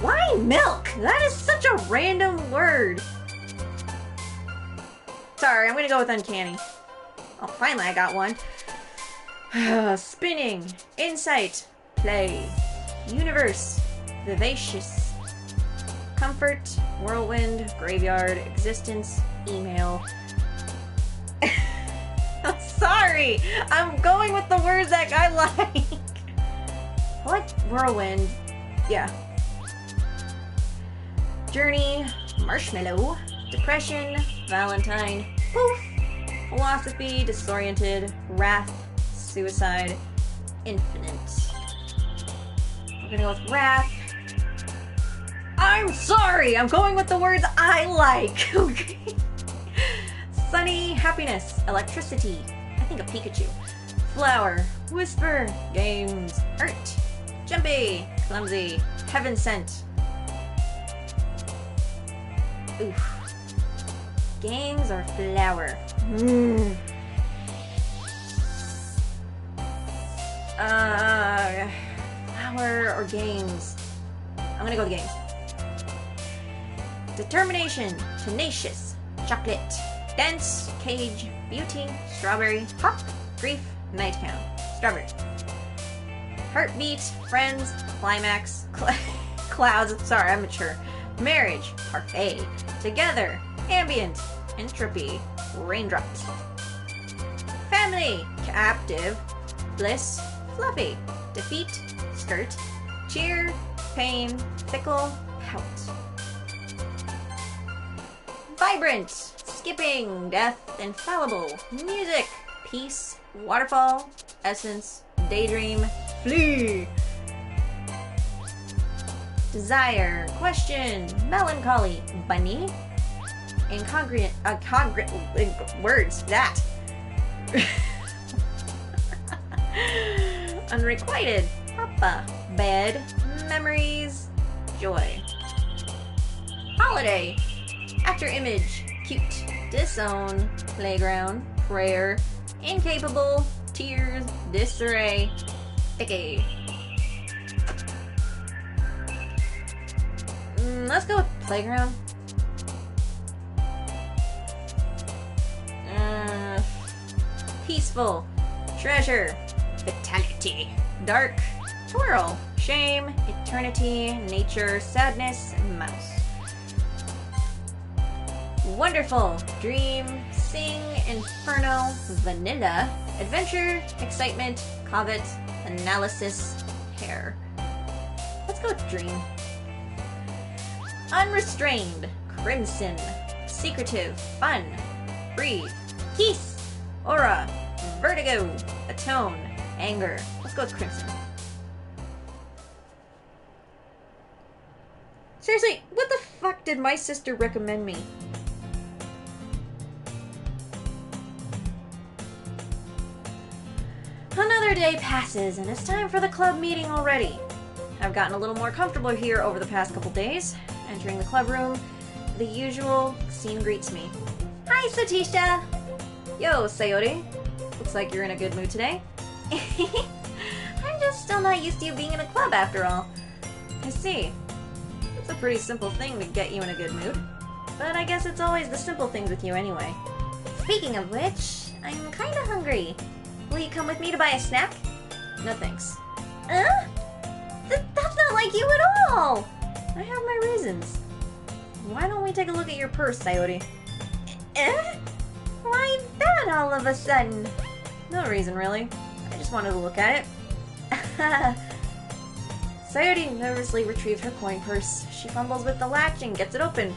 Why milk? That is such a random word. Sorry, I'm gonna go with uncanny. Oh, finally I got one. Spinning, insight, play, universe, vivacious, comfort, whirlwind, graveyard, existence, email. I'm sorry, I'm going with the words that I like. I like whirlwind. Yeah. Journey, marshmallow, depression, Valentine, poof, philosophy, disoriented, wrath, suicide, infinite. We're gonna go with wrath. I'm sorry! I'm going with the words I like, okay? Sunny, happiness, electricity. I think a Pikachu. Flower, whisper, games, art, jumpy, clumsy, heaven sent. Oof. Games or flower? Flower or games? I'm gonna go with games. Determination, tenacious, chocolate, dense, cage, beauty, strawberry, hop, grief, nightgown, strawberry. Heartbeat, friends, climax, clouds, sorry, I'm mature. Marriage, parfait, together, ambient, entropy, raindrops. Family, captive, bliss, fluffy, defeat, skirt, cheer, pain, fickle, pout. Vibrant, skipping, death, infallible, music, peace, waterfall, essence, daydream, flee. Desire, question, melancholy, bunny, incongruent, words, that. Unrequited, papa, bed, memories, joy. Holiday, actor image, cute, disown, playground, prayer, incapable, tears, disarray, icky. Let's go with playground. Peaceful, treasure, vitality, dark, twirl, shame, eternity, nature, sadness, mouse. Wonderful, dream, sing, inferno, vanilla, adventure, excitement, covet, analysis, hair. Let's go with dream. Unrestrained, crimson, secretive, fun, breathe, peace, aura, vertigo, atone, anger. Let's go with crimson. Seriously, what the fuck did my sister recommend me? Another day passes, and it's time for the club meeting already. I've gotten a little more comfortable here over the past couple days. Entering the club room, the usual scene greets me. Hi, Sotisha! Yo, Sayori. Looks like you're in a good mood today. I'm just still not used to you being in a club after all. I see. It's a pretty simple thing to get you in a good mood. But I guess it's always the simple things with you anyway. Speaking of which, I'm kinda hungry. Will you come with me to buy a snack? No thanks. That's not like you at all! I have my reasons. Why don't we take a look at your purse, Sayori? Why that all of a sudden? No reason, really. I just wanted to look at it. Sayori nervously retrieves her coin purse. She fumbles with the latch and gets it open.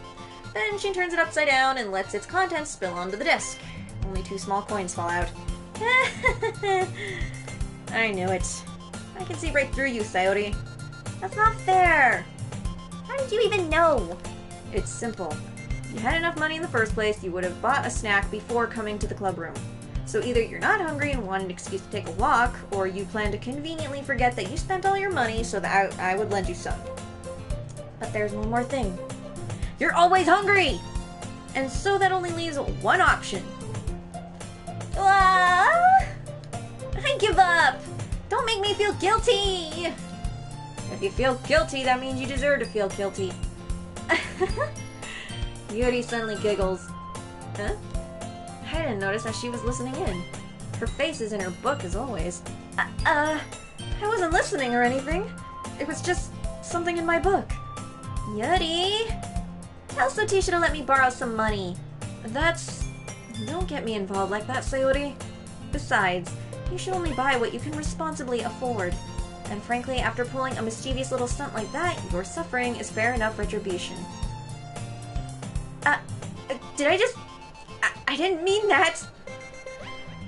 Then she turns it upside down and lets its contents spill onto the desk. Only 2 small coins fall out. I knew it. I can see right through you, Sayori. That's not fair. How did you even know? It's simple. If you had enough money in the first place, you would have bought a snack before coming to the club room. So either you're not hungry and want an excuse to take a walk, or you plan to conveniently forget that you spent all your money so that I would lend you some. But there's one more thing. You're always hungry! And so that only leaves one option. I give up! Don't make me feel guilty! If you feel guilty, that means you deserve to feel guilty. Yuri suddenly giggles. Huh? I didn't notice that she was listening in. Her face is in her book as always. I wasn't listening or anything. It was just something in my book. Yuri! Tell Sotisha to let me borrow some money. Don't get me involved like that, Sayori. Besides, you should only buy what you can responsibly afford. And frankly, after pulling a mischievous little stunt like that, your suffering is fair enough retribution. Did I just... I didn't mean that!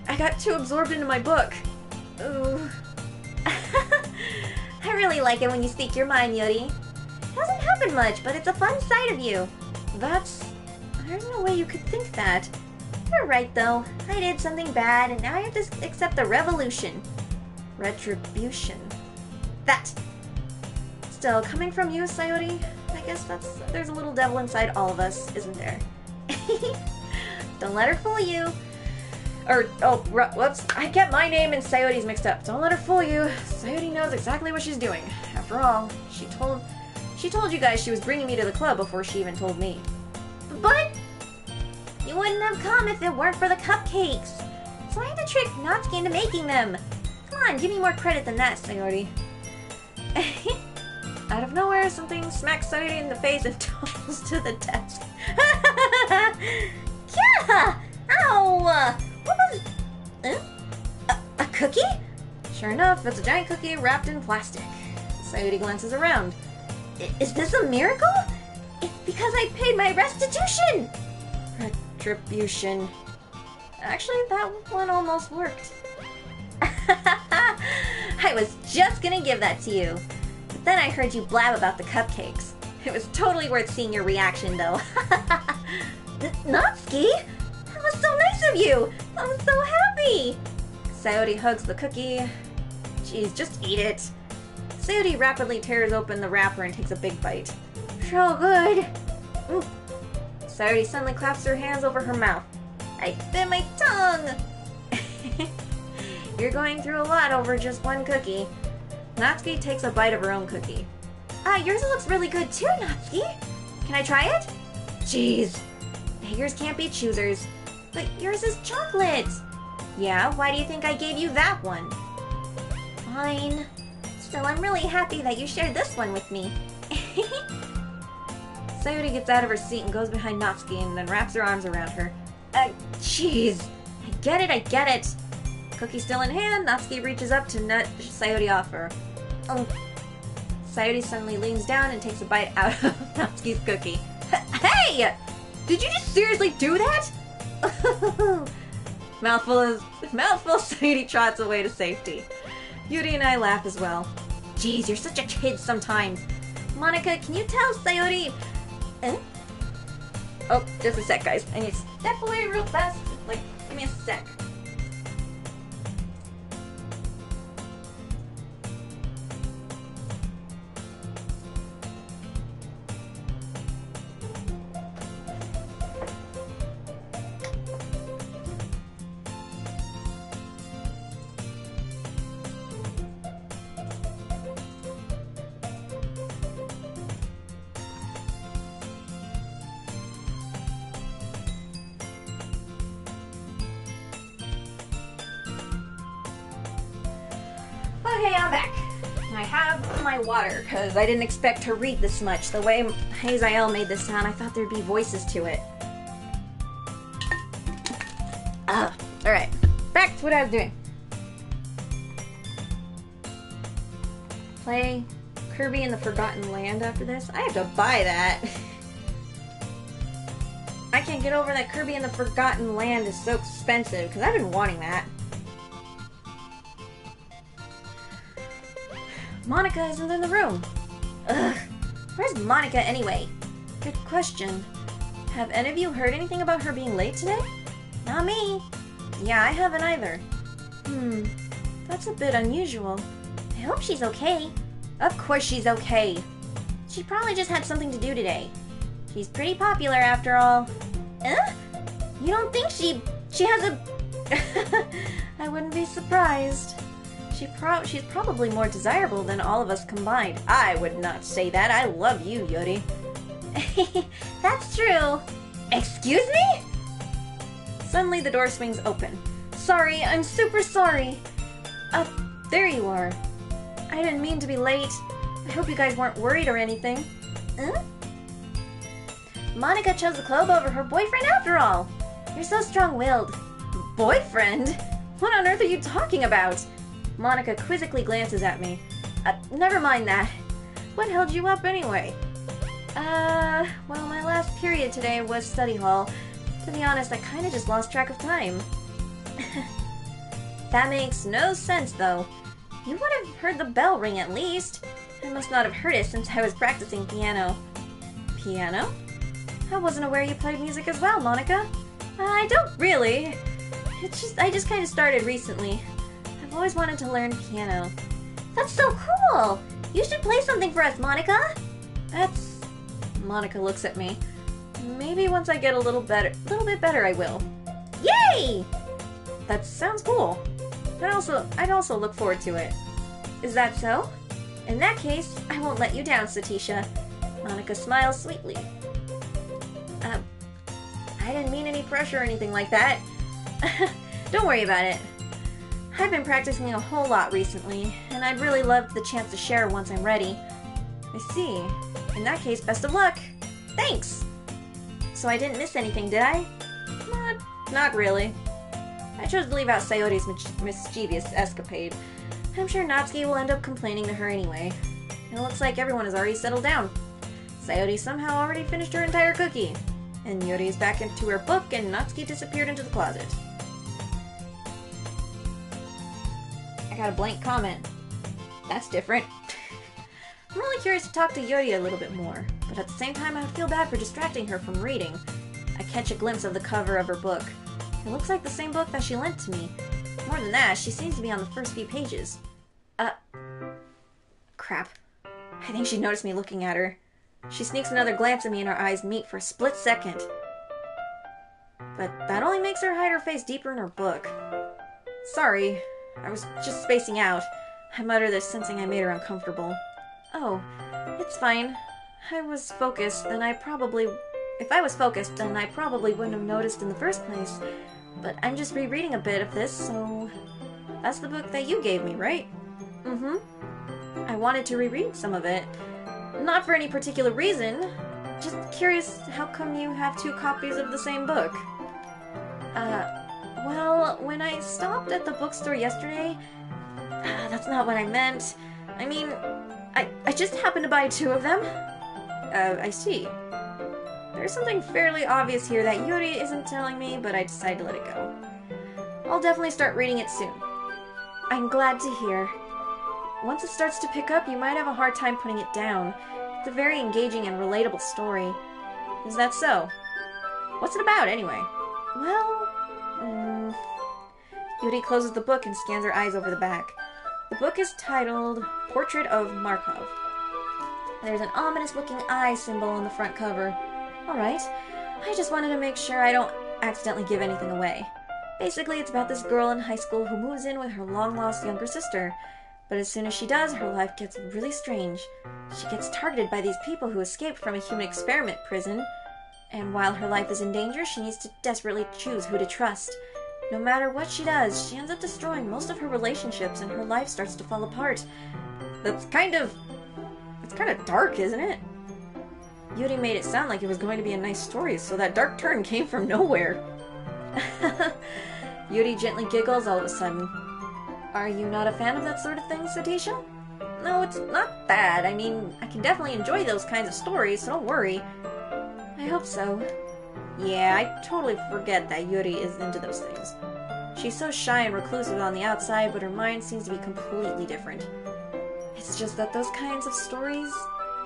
I got too absorbed into my book. Ooh. I really like it when you speak your mind, Yuri. It doesn't happen much, but it's a fun side of you. There's no way you could think that. You're right, though. I did something bad, and now I have to accept the revolution. Retribution. That. Still, coming from you, Sayori, I guess there's a little devil inside all of us, isn't there? Don't let her fool you. Whoops, I get my name and Sayori's mixed up. Don't let her fool you. Sayori knows exactly what she's doing. After all, she told you guys she was bringing me to the club before she even told me. But you wouldn't have come if it weren't for the cupcakes. So I had to trick Natsuki into making them. Come on, give me more credit than that, Sayori. Out of nowhere, something smacks Sayori in the face and tumbles to the desk. Yeah! Ow! What was... A cookie? Sure enough, it's a giant cookie wrapped in plastic. Sayori glances around. Is this a miracle? It's because I paid my restitution! Retribution. Actually, that one almost worked. I was just gonna give that to you. But then I heard you blab about the cupcakes. It was totally worth seeing your reaction, though. Natsuki? That was so nice of you! I'm so happy! Sayori hugs the cookie. Jeez, just eat it. Sayori rapidly tears open the wrapper and takes a big bite. So good! Ooh. Sayori suddenly claps her hands over her mouth. I bit my tongue! You're going through a lot over just one cookie. Natsuki takes a bite of her own cookie. Yours looks really good too, Natsuki. Can I try it? Jeez. Beggars can't be choosers. But yours is chocolate. Yeah, why do you think I gave you that one? Fine. Still, I'm really happy that you shared this one with me. Sayori gets out of her seat and goes behind Natsuki and then wraps her arms around her. Jeez. I get it. Cookie still in hand, Natsuki reaches up to nudge Sayori off her. Oh. Sayori suddenly leans down and takes a bite out of Natsuki's cookie. Hey! Did you just seriously do that? Mouthful, Sayori trots away to safety. Yuri and I laugh as well. Jeez, you're such a kid sometimes. Monica, can you tell Sayori... Oh, just a sec, guys. I need to step away real fast. Like, give me a sec. Okay, I'm back. I have my water, because I didn't expect to read this much. The way Hazael made this sound, I thought there'd be voices to it. Alright. Back to what I was doing. Play Kirby in the Forgotten Land after this. I have to buy that. I can't get over that Kirby in the Forgotten Land is so expensive, because I've been wanting that. Monica isn't in the room. Ugh. Where's Monica anyway? Good question. Have any of you heard anything about her being late today? Not me. Yeah, I haven't either. That's a bit unusual. I hope she's okay. Of course she's okay. She probably just had something to do today. She's pretty popular after all. You don't think she has a... I wouldn't be surprised. She's probably more desirable than all of us combined. I would not say that. I love you, Yuri. That's true. Excuse me? Suddenly the door swings open. Sorry, I'm super sorry. There you are. I didn't mean to be late. I hope you guys weren't worried or anything. Monica chose the club over her boyfriend after all. You're so strong-willed. Boyfriend? What on earth are you talking about? Monica quizzically glances at me. Never mind that. What held you up anyway? Well, my last period today was study hall. To be honest, I kinda just lost track of time. That makes no sense, though. You would have heard the bell ring at least. I must not have heard it since I was practicing piano. Piano? I wasn't aware you played music as well, Monica. I don't really. I just kind of started recently. I've always wanted to learn piano. That's so cool! You should play something for us, Monica! That's... Monica looks at me. Maybe once I get a little bit better I will. Yay! That sounds cool. I'd also look forward to it. Is that so? In that case, I won't let you down, Sotisha. Monica smiles sweetly. I didn't mean any pressure or anything like that. Don't worry about it. I've been practicing a whole lot recently, and I'd really love the chance to share once I'm ready. I see. In that case, best of luck. Thanks! So I didn't miss anything, did I? Not really. I chose to leave out Sayoti's mischievous escapade. I'm sure Natsuki will end up complaining to her anyway. It looks like everyone has already settled down. Sayori somehow already finished her entire cookie. And Yuri is back into her book, and Natsuki disappeared into the closet. I got a blank comment. That's different. I'm really curious to talk to Yuri a little bit more, but at the same time I would feel bad for distracting her from reading. I catch a glimpse of the cover of her book. It looks like the same book that she lent to me. More than that, she seems to be on the first few pages. Crap. I think she noticed me looking at her. She sneaks another glance at me and our eyes meet for a split second. But that only makes her hide her face deeper in her book. Sorry, I was just spacing out. I mutter this, sensing I made her uncomfortable. Oh, it's fine. If I was focused, then I probably wouldn't have noticed in the first place. But I'm just rereading a bit of this, so... That's the book that you gave me, right? Mm-hmm. I wanted to reread some of it. Not for any particular reason. Just curious, how come you have 2 copies of the same book? Well, when I stopped at the bookstore yesterday... that's not what I meant. I mean, I just happened to buy 2 of them. I see. There's something fairly obvious here that Yuri isn't telling me, but I decided to let it go. I'll definitely start reading it soon. I'm glad to hear. Once it starts to pick up, you might have a hard time putting it down. It's a very engaging and relatable story. Is that so? What's it about, anyway? Well, Yuri closes the book and scans her eyes over the back. The book is titled Portrait of Markov. There's an ominous-looking eye symbol on the front cover. Alright, I just wanted to make sure I don't accidentally give anything away. Basically, it's about this girl in high school who moves in with her long-lost younger sister. But as soon as she does, her life gets really strange. She gets targeted by these people who escaped from a human experiment prison. And while her life is in danger, she needs to desperately choose who to trust. No matter what she does, she ends up destroying most of her relationships and her life starts to fall apart. It's kind of dark, isn't it? Yuri made it sound like it was going to be a nice story, so that dark turn came from nowhere. Yuri gently giggles all of a sudden. Are you not a fan of that sort of thing, Sotisha? No, it's not bad. I mean, I can definitely enjoy those kinds of stories, so don't worry. I hope so. Yeah, I totally forget that Yuri is into those things. She's so shy and reclusive on the outside, but her mind seems to be completely different. It's just that those kinds of stories,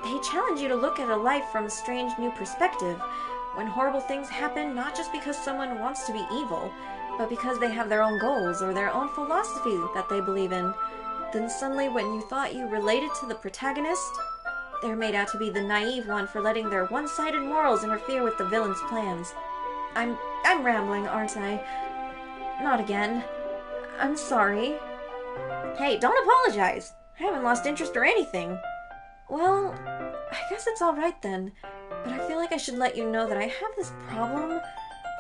they challenge you to look at a life from a strange new perspective, when horrible things happen not just because someone wants to be evil, but because they have their own goals or their own philosophy that they believe in. Then suddenly when you thought you related to the protagonist, they're made out to be the naive one for letting their one-sided morals interfere with the villain's plans. I'm rambling, aren't I? Not again. I'm sorry. Hey, don't apologize. I haven't lost interest or anything. Well, I guess it's alright then, but I feel like I should let you know that I have this problem.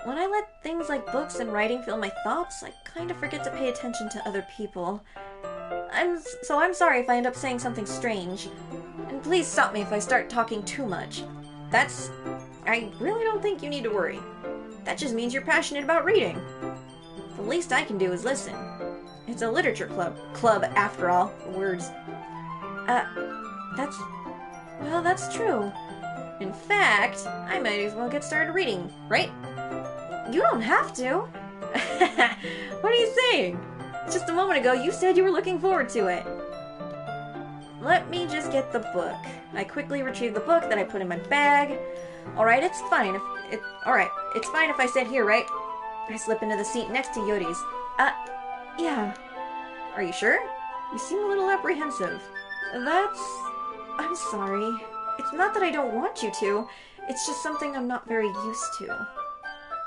When I let things like books and writing fill my thoughts, I kind of forget to pay attention to other people. I'm sorry if I end up saying something strange. And please stop me if I start talking too much. I really don't think you need to worry. That just means you're passionate about reading. The least I can do is listen. It's a literature club after all. Words. That's true. In fact, I might as well get started reading, right? You don't have to. What are you saying? Just a moment ago, you said you were looking forward to it. Let me just get the book. I quickly retrieve the book that I put in my bag. Alright, it's fine it's fine if I sit here, right? I slip into the seat next to Yuri's. Yeah. Are you sure? You seem a little apprehensive. I'm sorry. It's not that I don't want you to. It's just something I'm not very used to.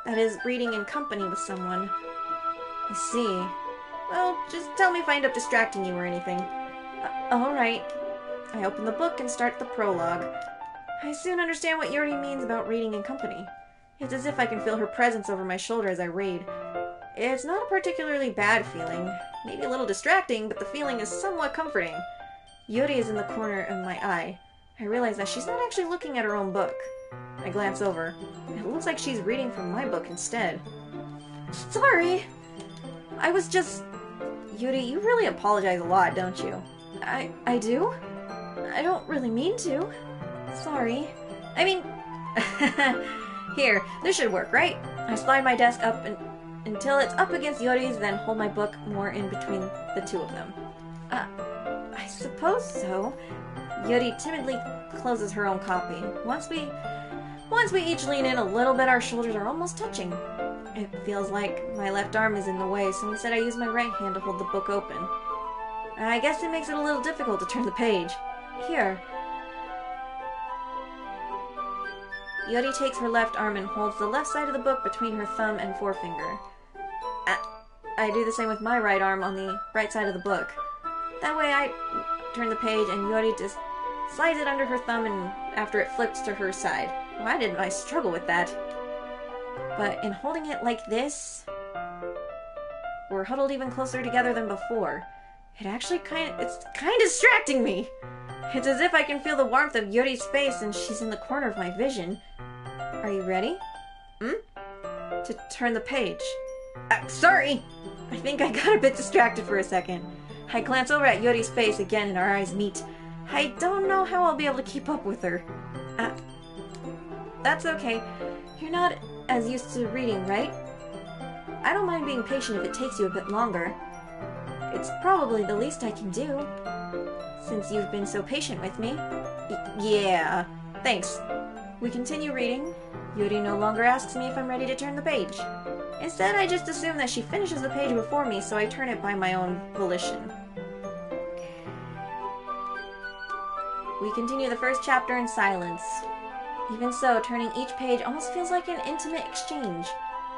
That is, reading in company with someone. I see. Well, just tell me if I end up distracting you or anything. Alright. I open the book and start the prologue. I soon understand what Yuri means about reading in company. It's as if I can feel her presence over my shoulder as I read. It's not a particularly bad feeling. Maybe a little distracting, but the feeling is somewhat comforting. Yuri is in the corner of my eye. I realize that she's not actually looking at her own book. I glance over. It looks like she's reading from my book instead. Sorry! I was just... Yuri, you really apologize a lot, don't you? I do? I don't really mean to. Sorry. I mean... Here, this should work, right? I slide my desk up until it's up against Yuri's, then hold my book more in between the two of them. I suppose so. Yuri timidly closes her own copy. Once we each lean in a little bit, our shoulders are almost touching. It feels like my left arm is in the way, so instead I use my right hand to hold the book open. I guess it makes it a little difficult to turn the page. Here. Yuri takes her left arm and holds the left side of the book between her thumb and forefinger. I do the same with my right arm on the right side of the book. That way I turn the page and Yuri just slides it under her thumb and after it flips to her side. Why didn't I struggle with that? But in holding it like this, we're huddled even closer together than before. It's kind of distracting me. It's as if I can feel the warmth of Yuri's face and she's in the corner of my vision. Are you ready? To turn the page. Sorry! I think I got a bit distracted for a second. I glance over at Yuri's face again and our eyes meet. I don't know how I'll be able to keep up with her. That's okay. You're not as used to reading, right? I don't mind being patient if it takes you a bit longer. It's probably the least I can do, since you've been so patient with me. Yeah, thanks. We continue reading. Yuri no longer asks me if I'm ready to turn the page. Instead, I just assume that she finishes the page before me, so I turn it by my own volition. We continue the first chapter in silence. Even so, turning each page almost feels like an intimate exchange.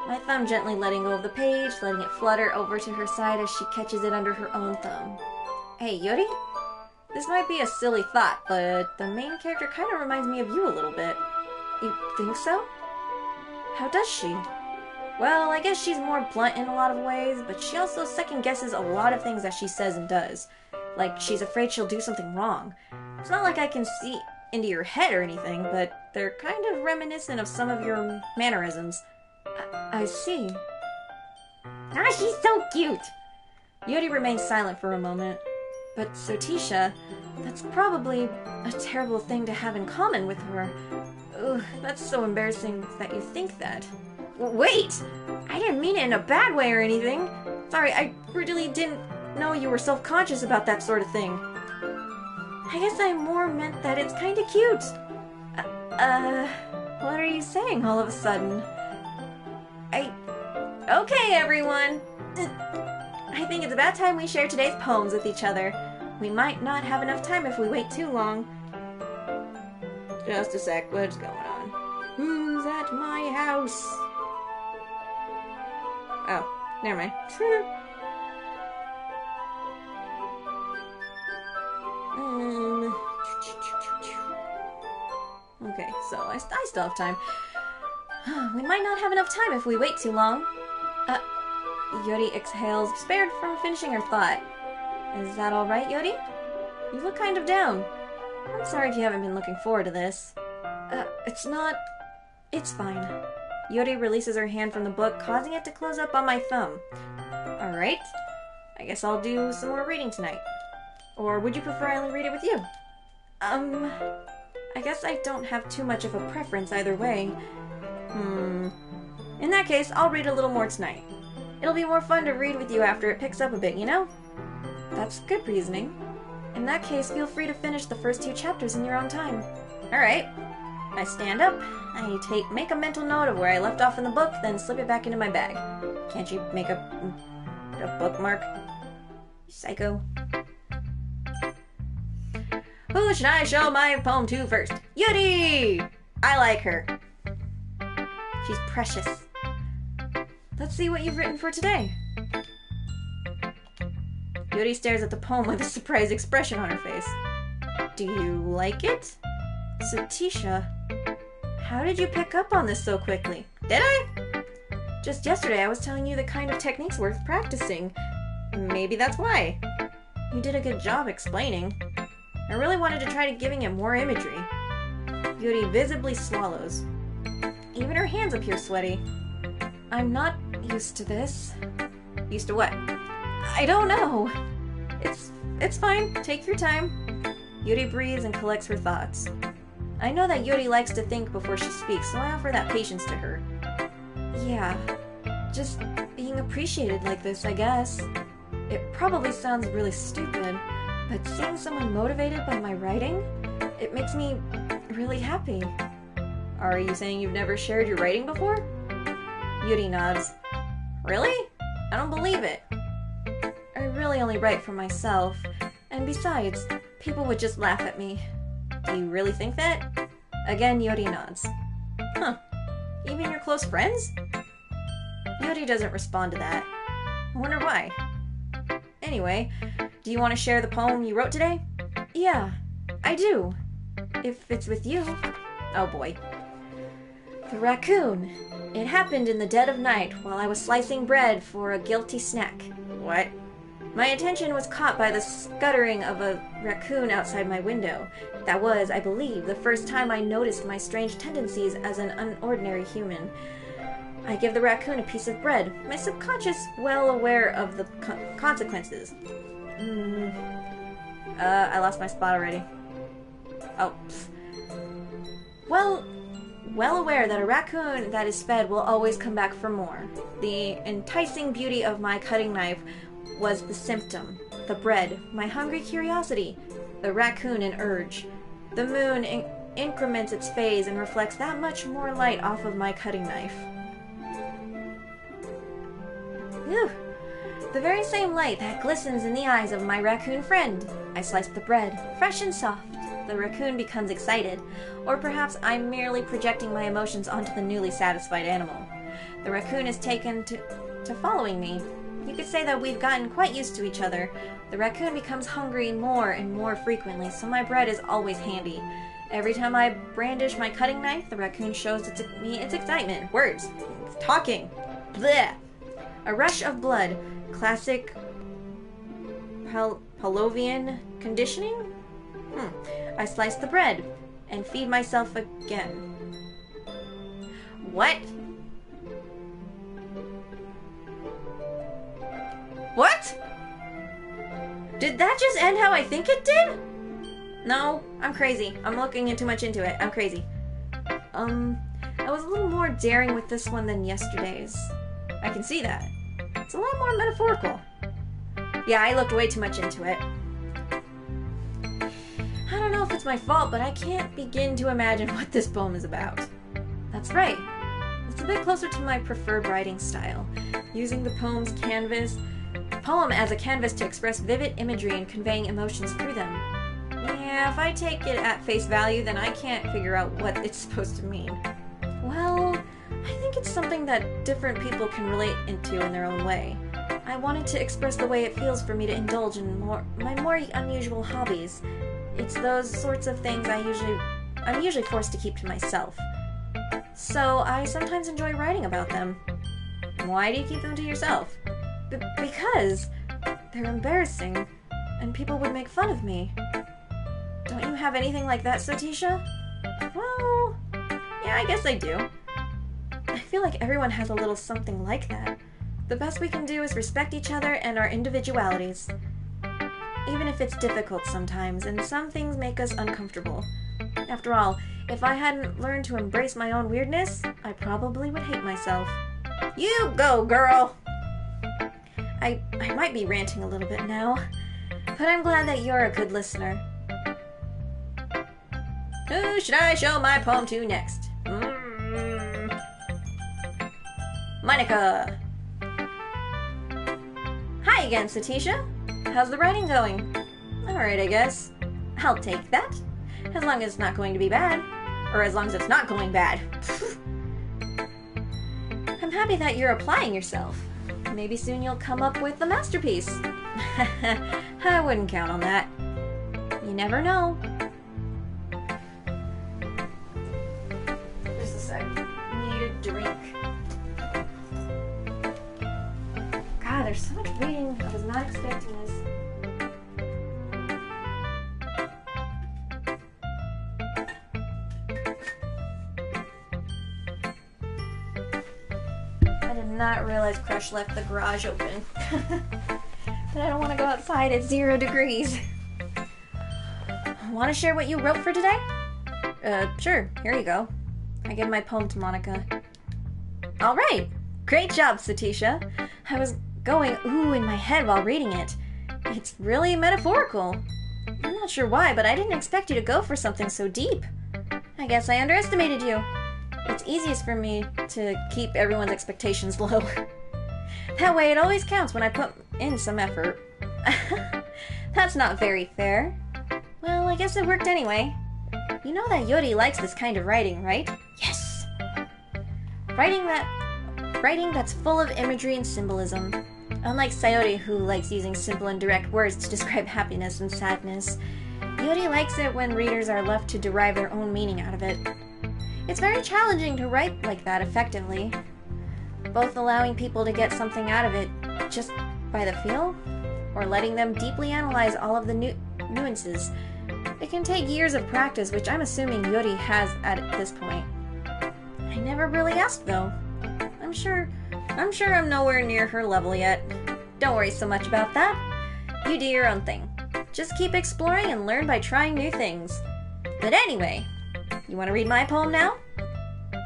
My thumb gently letting go of the page, letting it flutter over to her side as she catches it under her own thumb. Hey, Yuri? This might be a silly thought, but the main character kind of reminds me of you a little bit. You think so? How does she? Well, I guess she's more blunt in a lot of ways, but she also second-guesses a lot of things that she says and does. Like, she's afraid she'll do something wrong. It's not like I can see into your head or anything, but they're kind of reminiscent of some of your mannerisms. I see. She's so cute! Yuri remains silent for a moment. But Sotisha, that's probably a terrible thing to have in common with her. Ugh, that's so embarrassing that you think that. Wait! I didn't mean it in a bad way or anything. Sorry, I really didn't know you were self-conscious about that sort of thing. I guess I more meant that it's kinda cute. What are you saying all of a sudden? Okay, everyone! I think it's about time we share today's poems with each other. We might not have enough time if we wait too long. Just a sec, what's going on? Who's at my house? Oh, never mind. Okay, so I still have time. We might not have enough time if we wait too long. Yuri exhales, spared from finishing her thought. Is that alright, Yuri? You look kind of down. I'm sorry if you haven't been looking forward to this. It's fine. Yuri releases her hand from the book, causing it to close up on my thumb. Alright. I guess I'll do some more reading tonight. Or would you prefer I only read it with you? I guess I don't have too much of a preference either way. In that case, I'll read a little more tonight. It'll be more fun to read with you after it picks up a bit, you know? That's good reasoning. In that case, feel free to finish the first 2 chapters in your own time. Alright. I stand up, make a mental note of where I left off in the book, then slip it back into my bag. Can't you make a bookmark? Psycho. Who should I show my poem to first? Yuri! I like her. She's precious. Let's see what you've written for today. Yuri stares at the poem with a surprised expression on her face. Do you like it? Sotisha, how did you pick up on this so quickly? Did I? Just yesterday I was telling you the kind of techniques worth practicing. Maybe that's why. You did a good job explaining. I really wanted to try giving it more imagery. Yuri visibly swallows. Even her hands appear sweaty. I'm not used to this. Used to what? I don't know. It's fine. Take your time. Yuri breathes and collects her thoughts. I know that Yuri likes to think before she speaks, so I offer that patience to her. Yeah, just being appreciated like this, I guess. It probably sounds really stupid, but seeing someone motivated by my writing, it makes me really happy. Are you saying you've never shared your writing before? Yuri nods. Really? I don't believe it. I really only write for myself, and besides, people would just laugh at me. Do you really think that? Again, Yuri nods. Huh. Even your close friends? Yuri doesn't respond to that. I wonder why. Anyway, do you want to share the poem you wrote today? Yeah, I do. If it's with you. Oh boy. The raccoon. It happened in the dead of night while I was slicing bread for a guilty snack. What? My attention was caught by the scuttering of a raccoon outside my window. That was, I believe, the first time I noticed my strange tendencies as an unordinary human. I give the raccoon a piece of bread, my subconscious well aware of the consequences. I lost my spot already. Oh. Well aware that a raccoon that is fed will always come back for more. The enticing beauty of my cutting knife was the symptom. The bread, my hungry curiosity. The raccoon an urge. The moon increments its phase and reflects that much more light off of my cutting knife. Phew. The very same light that glistens in the eyes of my raccoon friend. I slice the bread, fresh and soft. The raccoon becomes excited, or perhaps I'm merely projecting my emotions onto the newly satisfied animal. The raccoon is taken to following me. You could say that we've gotten quite used to each other. The raccoon becomes hungry more and more frequently, so my bread is always handy. Every time I brandish my cutting knife, the raccoon shows me its excitement. Words. Talking. Blech. A rush of blood. Classic Pavlovian conditioning? I slice the bread and feed myself again. What? What? Did that just end how I think it did? No, I'm crazy. I'm looking too much into it. I'm crazy. I was a little more daring with this one than yesterday's. I can see that. It's a lot more metaphorical. Yeah, I looked way too much into it. I don't know if it's my fault, but I can't begin to imagine what this poem is about. That's right. It's a bit closer to my preferred writing style, using the poem as a canvas to express vivid imagery and conveying emotions through them. Yeah, if I take it at face value, then I can't figure out what it's supposed to mean. Well, I think it's something that different people can relate into in their own way. I wanted to express the way it feels for me to indulge in my more unusual hobbies. It's those sorts of things I'm usually forced to keep to myself. So I sometimes enjoy writing about them. Why do you keep them to yourself? Because they're embarrassing, and people would make fun of me. Don't you have anything like that, Sotisha? Well, yeah, I guess I do. I feel like everyone has a little something like that. The best we can do is respect each other and our individualities. Even if it's difficult sometimes, and some things make us uncomfortable. After all, If I hadn't learned to embrace my own weirdness, I probably would hate myself. You go, girl! I might be ranting a little bit now, but I'm glad that you're a good listener. Who should I show my poem to next? Monica! Hi again, Sotisha. How's the writing going? Alright, I guess. I'll take that. As long as it's not going to be bad. Or as long as it's not going bad. I'm happy that you're applying yourself. Maybe soon you'll come up with a masterpiece. I wouldn't count on that. You never know. Just a sec. Need a drink. God, there's so much reading. I was not expecting this. I did not realize Crush left the garage open. But I don't want to go outside, it's 0 degrees. Want to share what you wrote for today? Sure, here you go. I give my poem to Monica. Alright! Great job, Sotisha! I was going ooh in my head while reading it. It's really metaphorical. I'm not sure why, but I didn't expect you to go for something so deep. I guess I underestimated you. It's easiest for me to keep everyone's expectations low. That way it always counts when I put in some effort. That's not very fair. Well, I guess it worked anyway. You know that Yori likes this kind of writing, right? Yes! Writing that's full of imagery and symbolism. Unlike Sayori, who likes using simple and direct words to describe happiness and sadness, Yori likes it when readers are left to derive their own meaning out of it. It's very challenging to write like that effectively, both allowing people to get something out of it just by the feel, or letting them deeply analyze all of the nuances. It can take years of practice, which I'm assuming Yori has at this point. I never really asked though. I'm sure I'm nowhere near her level yet. Don't worry so much about that. You do your own thing. Just keep exploring and learn by trying new things. But anyway, you want to read my poem now?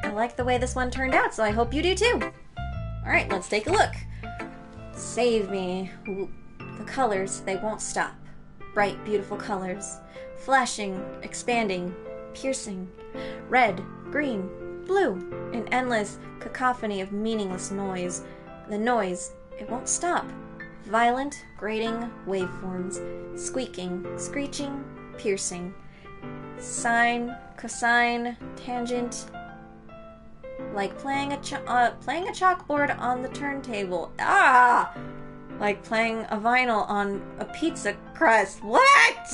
I like the way this one turned out, so I hope you do too. Alright, let's take a look. Save me. Ooh, the colors, they won't stop. Bright, beautiful colors. Flashing, expanding, piercing. Red, green, blue. An endless cacophony of meaningless noise. The noise, it won't stop. Violent, grating waveforms. Squeaking, screeching, piercing. Sine, cosine, tangent. Like playing a chalkboard on the turntable. Ah! Like playing a vinyl on a pizza crust. What?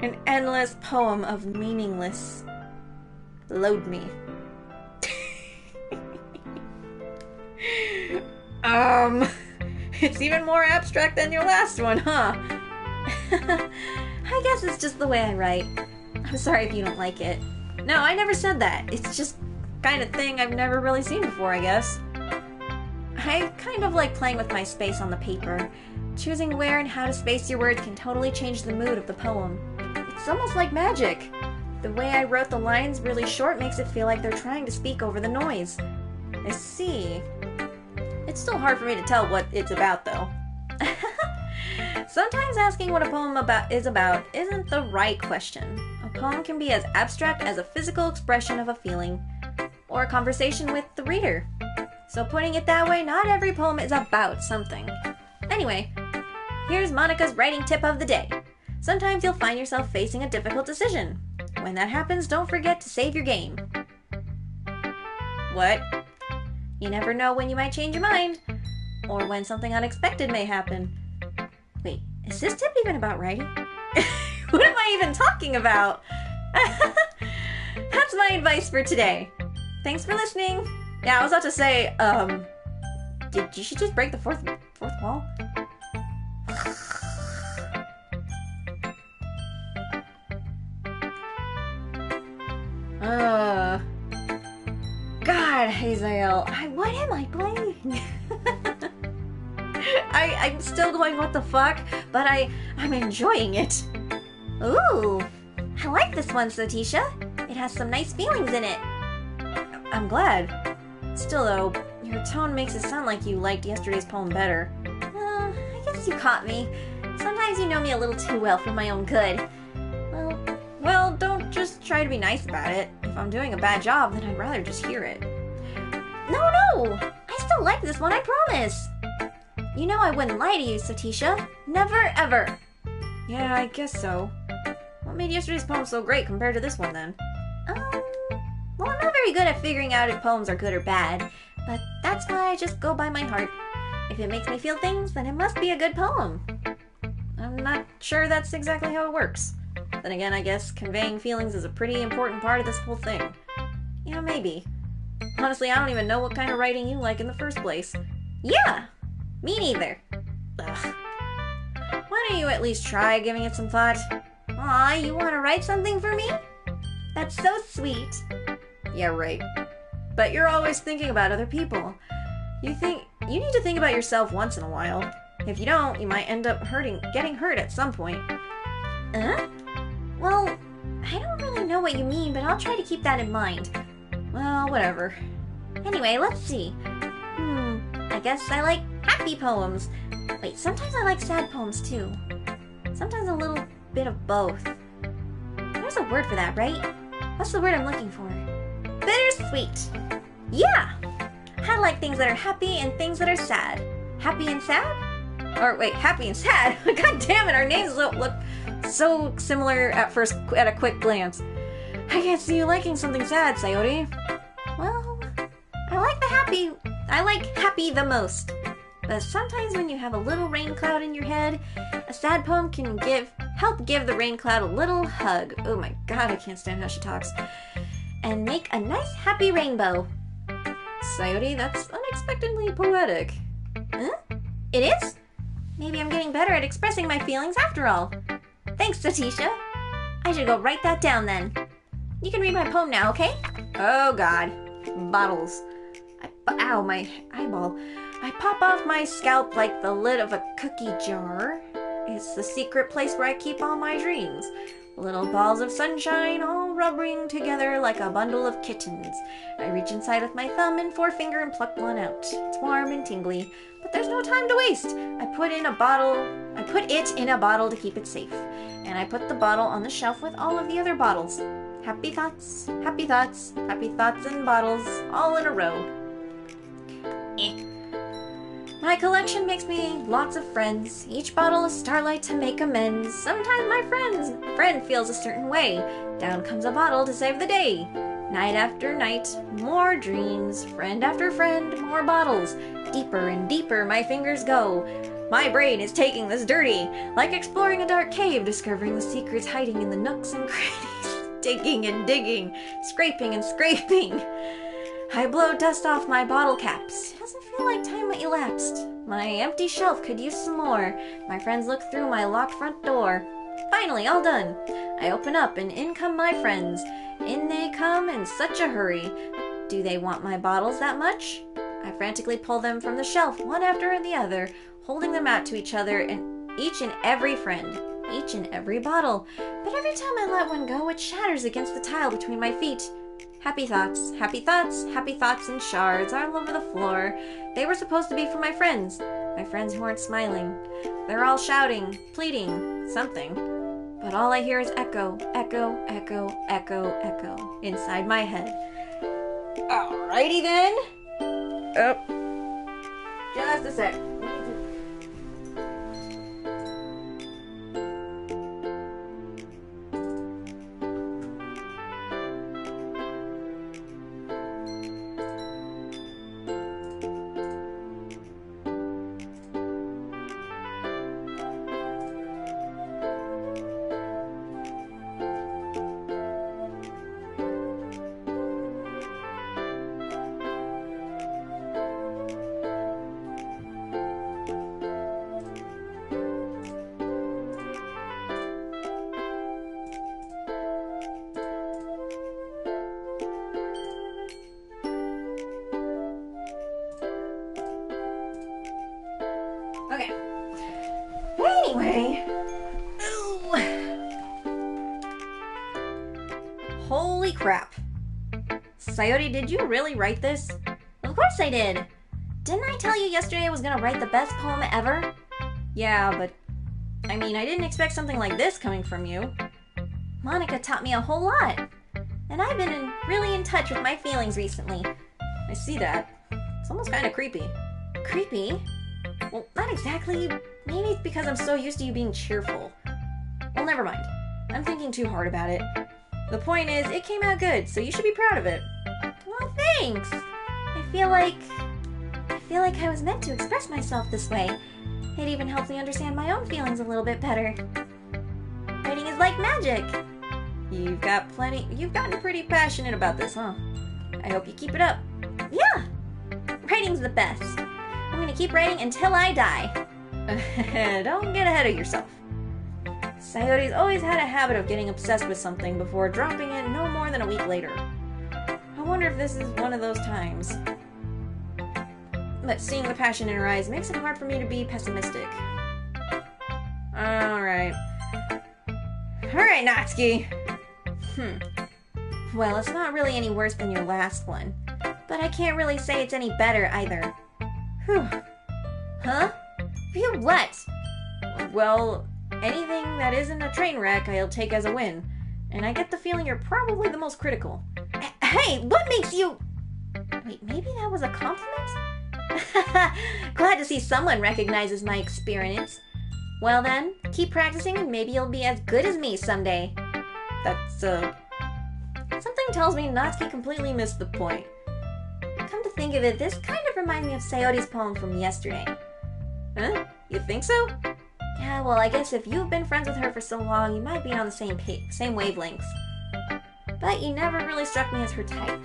An endless poem of meaningless. Load me. It's even more abstract than your last one, huh? I guess it's just the way I write. I'm sorry if you don't like it. No, I never said that. It's just kind of thing I've never really seen before, I guess. I kind of like playing with my space on the paper. Choosing where and how to space your words can totally change the mood of the poem. It's almost like magic. The way I wrote the lines really short makes it feel like they're trying to speak over the noise. I see. It's still hard for me to tell what it's about, though. Sometimes asking what a poem is about isn't the right question. A poem can be as abstract as a physical expression of a feeling, or a conversation with the reader. So putting it that way, not every poem is about something. Anyway, here's Monica's writing tip of the day. Sometimes you'll find yourself facing a difficult decision. When that happens, don't forget to save your game. What? You never know when you might change your mind, or when something unexpected may happen. Wait, is this tip even about writing? What am I even talking about? That's my advice for today. Thanks for listening. Yeah, I was about to say, did she just break the fourth wall? God, Hazael, what am I playing? I'm still going, what the fuck? But I'm enjoying it. Ooh, I like this one, Sotisha. It has some nice feelings in it. I'm glad. Still though, your tone makes it sound like you liked yesterday's poem better. I guess you caught me. Sometimes you know me a little too well for my own good. Well, don't just try to be nice about it. If I'm doing a bad job, then I'd rather just hear it. No! I still like this one, I promise! You know I wouldn't lie to you, Sotisha. Never, ever! Yeah, I guess so. What made yesterday's poem so great compared to this one, then? Well, I'm not very good at figuring out if poems are good or bad, but that's why I just go by my heart. If it makes me feel things, then it must be a good poem. I'm not sure that's exactly how it works. Then again, I guess conveying feelings is a pretty important part of this whole thing. Yeah, maybe. Honestly, I don't even know what kind of writing you like in the first place. Yeah! Me neither. Ugh. Why don't you at least try giving it some thought? Aw, you want to write something for me? That's so sweet. Yeah, right. But you're always thinking about other people. You need to think about yourself once in a while. If you don't, you might end up getting hurt at some point. Well, I don't really know what you mean, but I'll try to keep that in mind. Well, whatever. Anyway, let's see. I guess I like happy poems. Wait, sometimes I like sad poems too. Sometimes a little bit of both. There's a word for that, right? What's the word I'm looking for? Bittersweet. Yeah! I like things that are happy and things that are sad. Happy and sad? Or wait, happy and sad? God damn it, our names look so similar at a quick glance. I can't see you liking something sad, Sayori. Well, I like happy the most. But sometimes when you have a little rain cloud in your head, a sad poem can help give the rain cloud a little hug. Oh my god, I can't stand how she talks. And make a nice happy rainbow. Sayori, that's unexpectedly poetic. Huh? It is? Maybe I'm getting better at expressing my feelings after all. Thanks, Sotisha. I should go write that down then. You can read my poem now, okay? Oh god. Bottles. Ow, my eyeball. I pop off my scalp like the lid of a cookie jar. It's the secret place where I keep all my dreams. Little balls of sunshine all rubbing together like a bundle of kittens. I reach inside with my thumb and forefinger and pluck one out. It's warm and tingly, but there's no time to waste. I put it in a bottle to keep it safe. And I put the bottle on the shelf with all of the other bottles. Happy thoughts, happy thoughts, happy thoughts in bottles, all in a row. My collection makes me lots of friends. Each bottle a starlight to make amends. Sometimes my friend feels a certain way. Down comes a bottle to save the day. Night after night, more dreams. Friend after friend, more bottles. Deeper and deeper my fingers go. My brain is taking this dirty, like exploring a dark cave, discovering the secrets hiding in the nooks and crannies. Digging and digging, scraping and scraping. I blow dust off my bottle caps. It doesn't feel like time elapsed. My empty shelf could use some more. My friends look through my locked front door. Finally, all done. I open up and in come my friends. In they come in such a hurry. Do they want my bottles that much? I frantically pull them from the shelf, one after the other, holding them out to each other and each and every friend, each and every bottle. But every time I let one go, it shatters against the tile between my feet. Happy thoughts, happy thoughts, happy thoughts in shards all over the floor. They were supposed to be for my friends who aren't smiling. They're all shouting, pleading, something. But all I hear is echo, echo, echo, echo, echo inside my head. Alrighty then. Oh, just a sec. Sayori, did you really write this? Of course I did. Didn't I tell you yesterday I was gonna write the best poem ever? Yeah, but... I mean, I didn't expect something like this coming from you. Monica taught me a whole lot. And I've been really in touch with my feelings recently. I see that. It's almost kind of creepy. Creepy? Well, not exactly. Maybe it's because I'm so used to you being cheerful. Well, never mind. I'm thinking too hard about it. The point is, it came out good, so you should be proud of it. Well, thanks. I feel like I was meant to express myself this way. It even helps me understand my own feelings a little bit better. Writing is like magic. You've gotten pretty passionate about this, huh? I hope you keep it up. Yeah! Writing's the best. I'm gonna keep writing until I die. Don't get ahead of yourself. Sayori's always had a habit of getting obsessed with something before dropping it no more than a week later. I wonder if this is one of those times. But seeing the passion in her eyes makes it hard for me to be pessimistic. Alright, Natsuki! Well, it's not really any worse than your last one. But I can't really say it's any better either. Whew. Huh? Phew, what? Well, anything that isn't a train wreck I'll take as a win. And I get the feeling you're probably the most critical. Hey, what makes you... Wait, maybe that was a compliment? Glad to see someone recognizes my experience. Well then, keep practicing and maybe you'll be as good as me someday. That's, Something tells me Natsuki completely missed the point. Come to think of it, this kind of reminds me of Sayori's poem from yesterday. Huh? You think so? Yeah, well, I guess if you've been friends with her for so long, you might be on the same wavelengths. But you never really struck me as her type.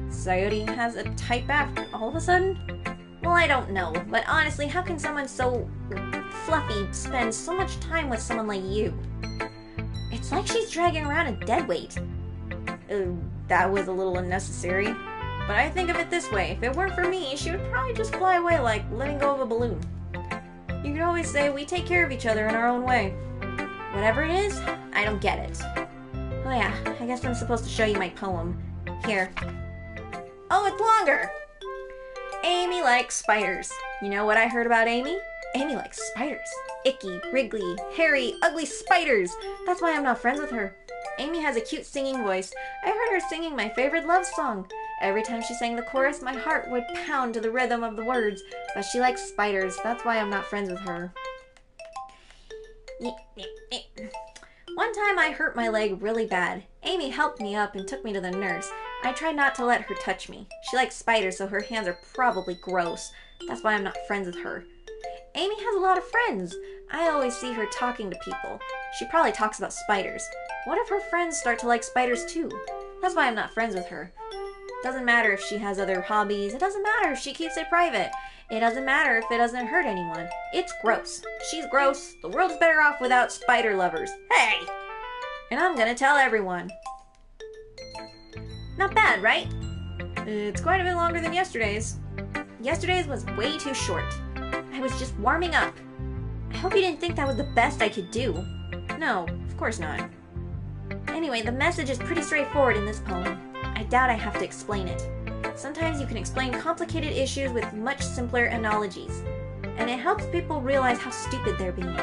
Sayori has a type after all of a sudden? Well, I don't know, but honestly, how can someone so fluffy spend so much time with someone like you? It's like she's dragging around a dead weight. That was a little unnecessary. But I think of it this way, if it weren't for me, she would probably just fly away like letting go of a balloon. You could always say we take care of each other in our own way. Whatever it is, I don't get it. Oh yeah, I guess I'm supposed to show you my poem. Here. Oh, it's longer! Amy likes spiders. You know what I heard about Amy? Amy likes spiders. Icky, wriggly, hairy, ugly spiders. That's why I'm not friends with her. Amy has a cute singing voice. I heard her singing my favorite love song. Every time she sang the chorus, my heart would pound to the rhythm of the words. But she likes spiders. That's why I'm not friends with her. One time I hurt my leg really bad. Amy helped me up and took me to the nurse. I tried not to let her touch me. She likes spiders, so her hands are probably gross. That's why I'm not friends with her. Amy has a lot of friends. I always see her talking to people. She probably talks about spiders. What if her friends start to like spiders too? That's why I'm not friends with her. Doesn't matter if she has other hobbies. It doesn't matter if she keeps it private. It doesn't matter if it doesn't hurt anyone. It's gross. She's gross. The world is better off without spider lovers. Hey! And I'm gonna tell everyone. Not bad, right? It's quite a bit longer than yesterday's. Yesterday's was way too short. I was just warming up. I hope you didn't think that was the best I could do. No, of course not. Anyway, the message is pretty straightforward in this poem. I doubt I have to explain it. Sometimes you can explain complicated issues with much simpler analogies, and it helps people realize how stupid they're being.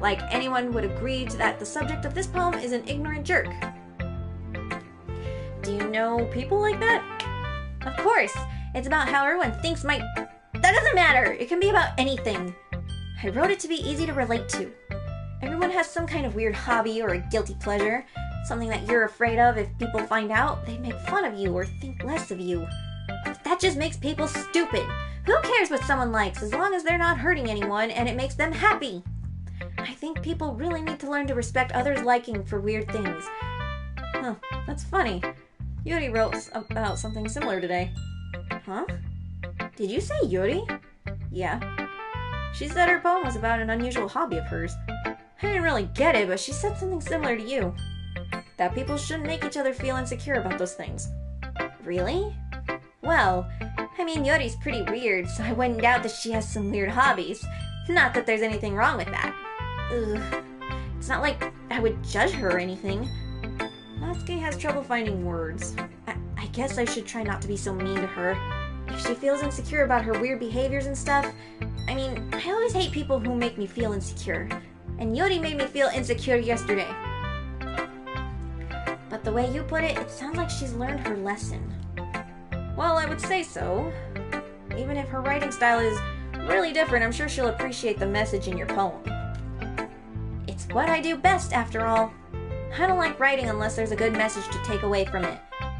Like anyone would agree that the subject of this poem is an ignorant jerk. Do you know people like that? Of course! It's about how everyone thinks my... That doesn't matter! It can be about anything. I wrote it to be easy to relate to. Everyone has some kind of weird hobby or a guilty pleasure. Something that you're afraid of if people find out, they make fun of you or think less of you. But that just makes people stupid. Who cares what someone likes as long as they're not hurting anyone and it makes them happy? I think people really need to learn to respect others' liking for weird things. Huh, that's funny. Yuri wrote about something similar today. Huh? Did you say Yuri? Yeah. She said her poem was about an unusual hobby of hers. I didn't really get it, but she said something similar to you. That people shouldn't make each other feel insecure about those things. Really? Well, I mean, Yuri's pretty weird, so I wouldn't doubt that she has some weird hobbies. Not that there's anything wrong with that. Ugh. It's not like I would judge her or anything. Natsuki has trouble finding words. I guess I should try not to be so mean to her. If she feels insecure about her weird behaviors and stuff... I mean, I always hate people who make me feel insecure. And Yori made me feel insecure yesterday. But the way you put it, it sounds like she's learned her lesson. Well, I would say so. Even if her writing style is really different, I'm sure she'll appreciate the message in your poem. It's what I do best, after all. I don't like writing unless there's a good message to take away from it.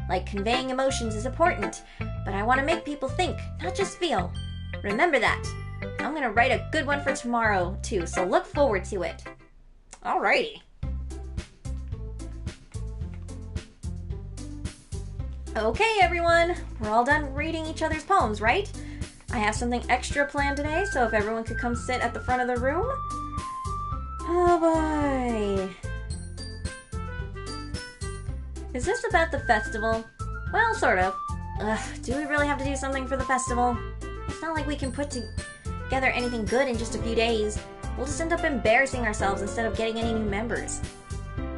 Like, conveying emotions is important, but I want to make people think, not just feel. Remember that. I'm gonna write a good one for tomorrow, too, so look forward to it. Alrighty. Okay, everyone. We're all done reading each other's poems, right? I have something extra planned today, so if everyone could come sit at the front of the room. Oh boy. Is this about the festival? Well, sort of. Ugh, do we really have to do something for the festival? It's not like we can put together anything good in just a few days. We'll just end up embarrassing ourselves instead of getting any new members.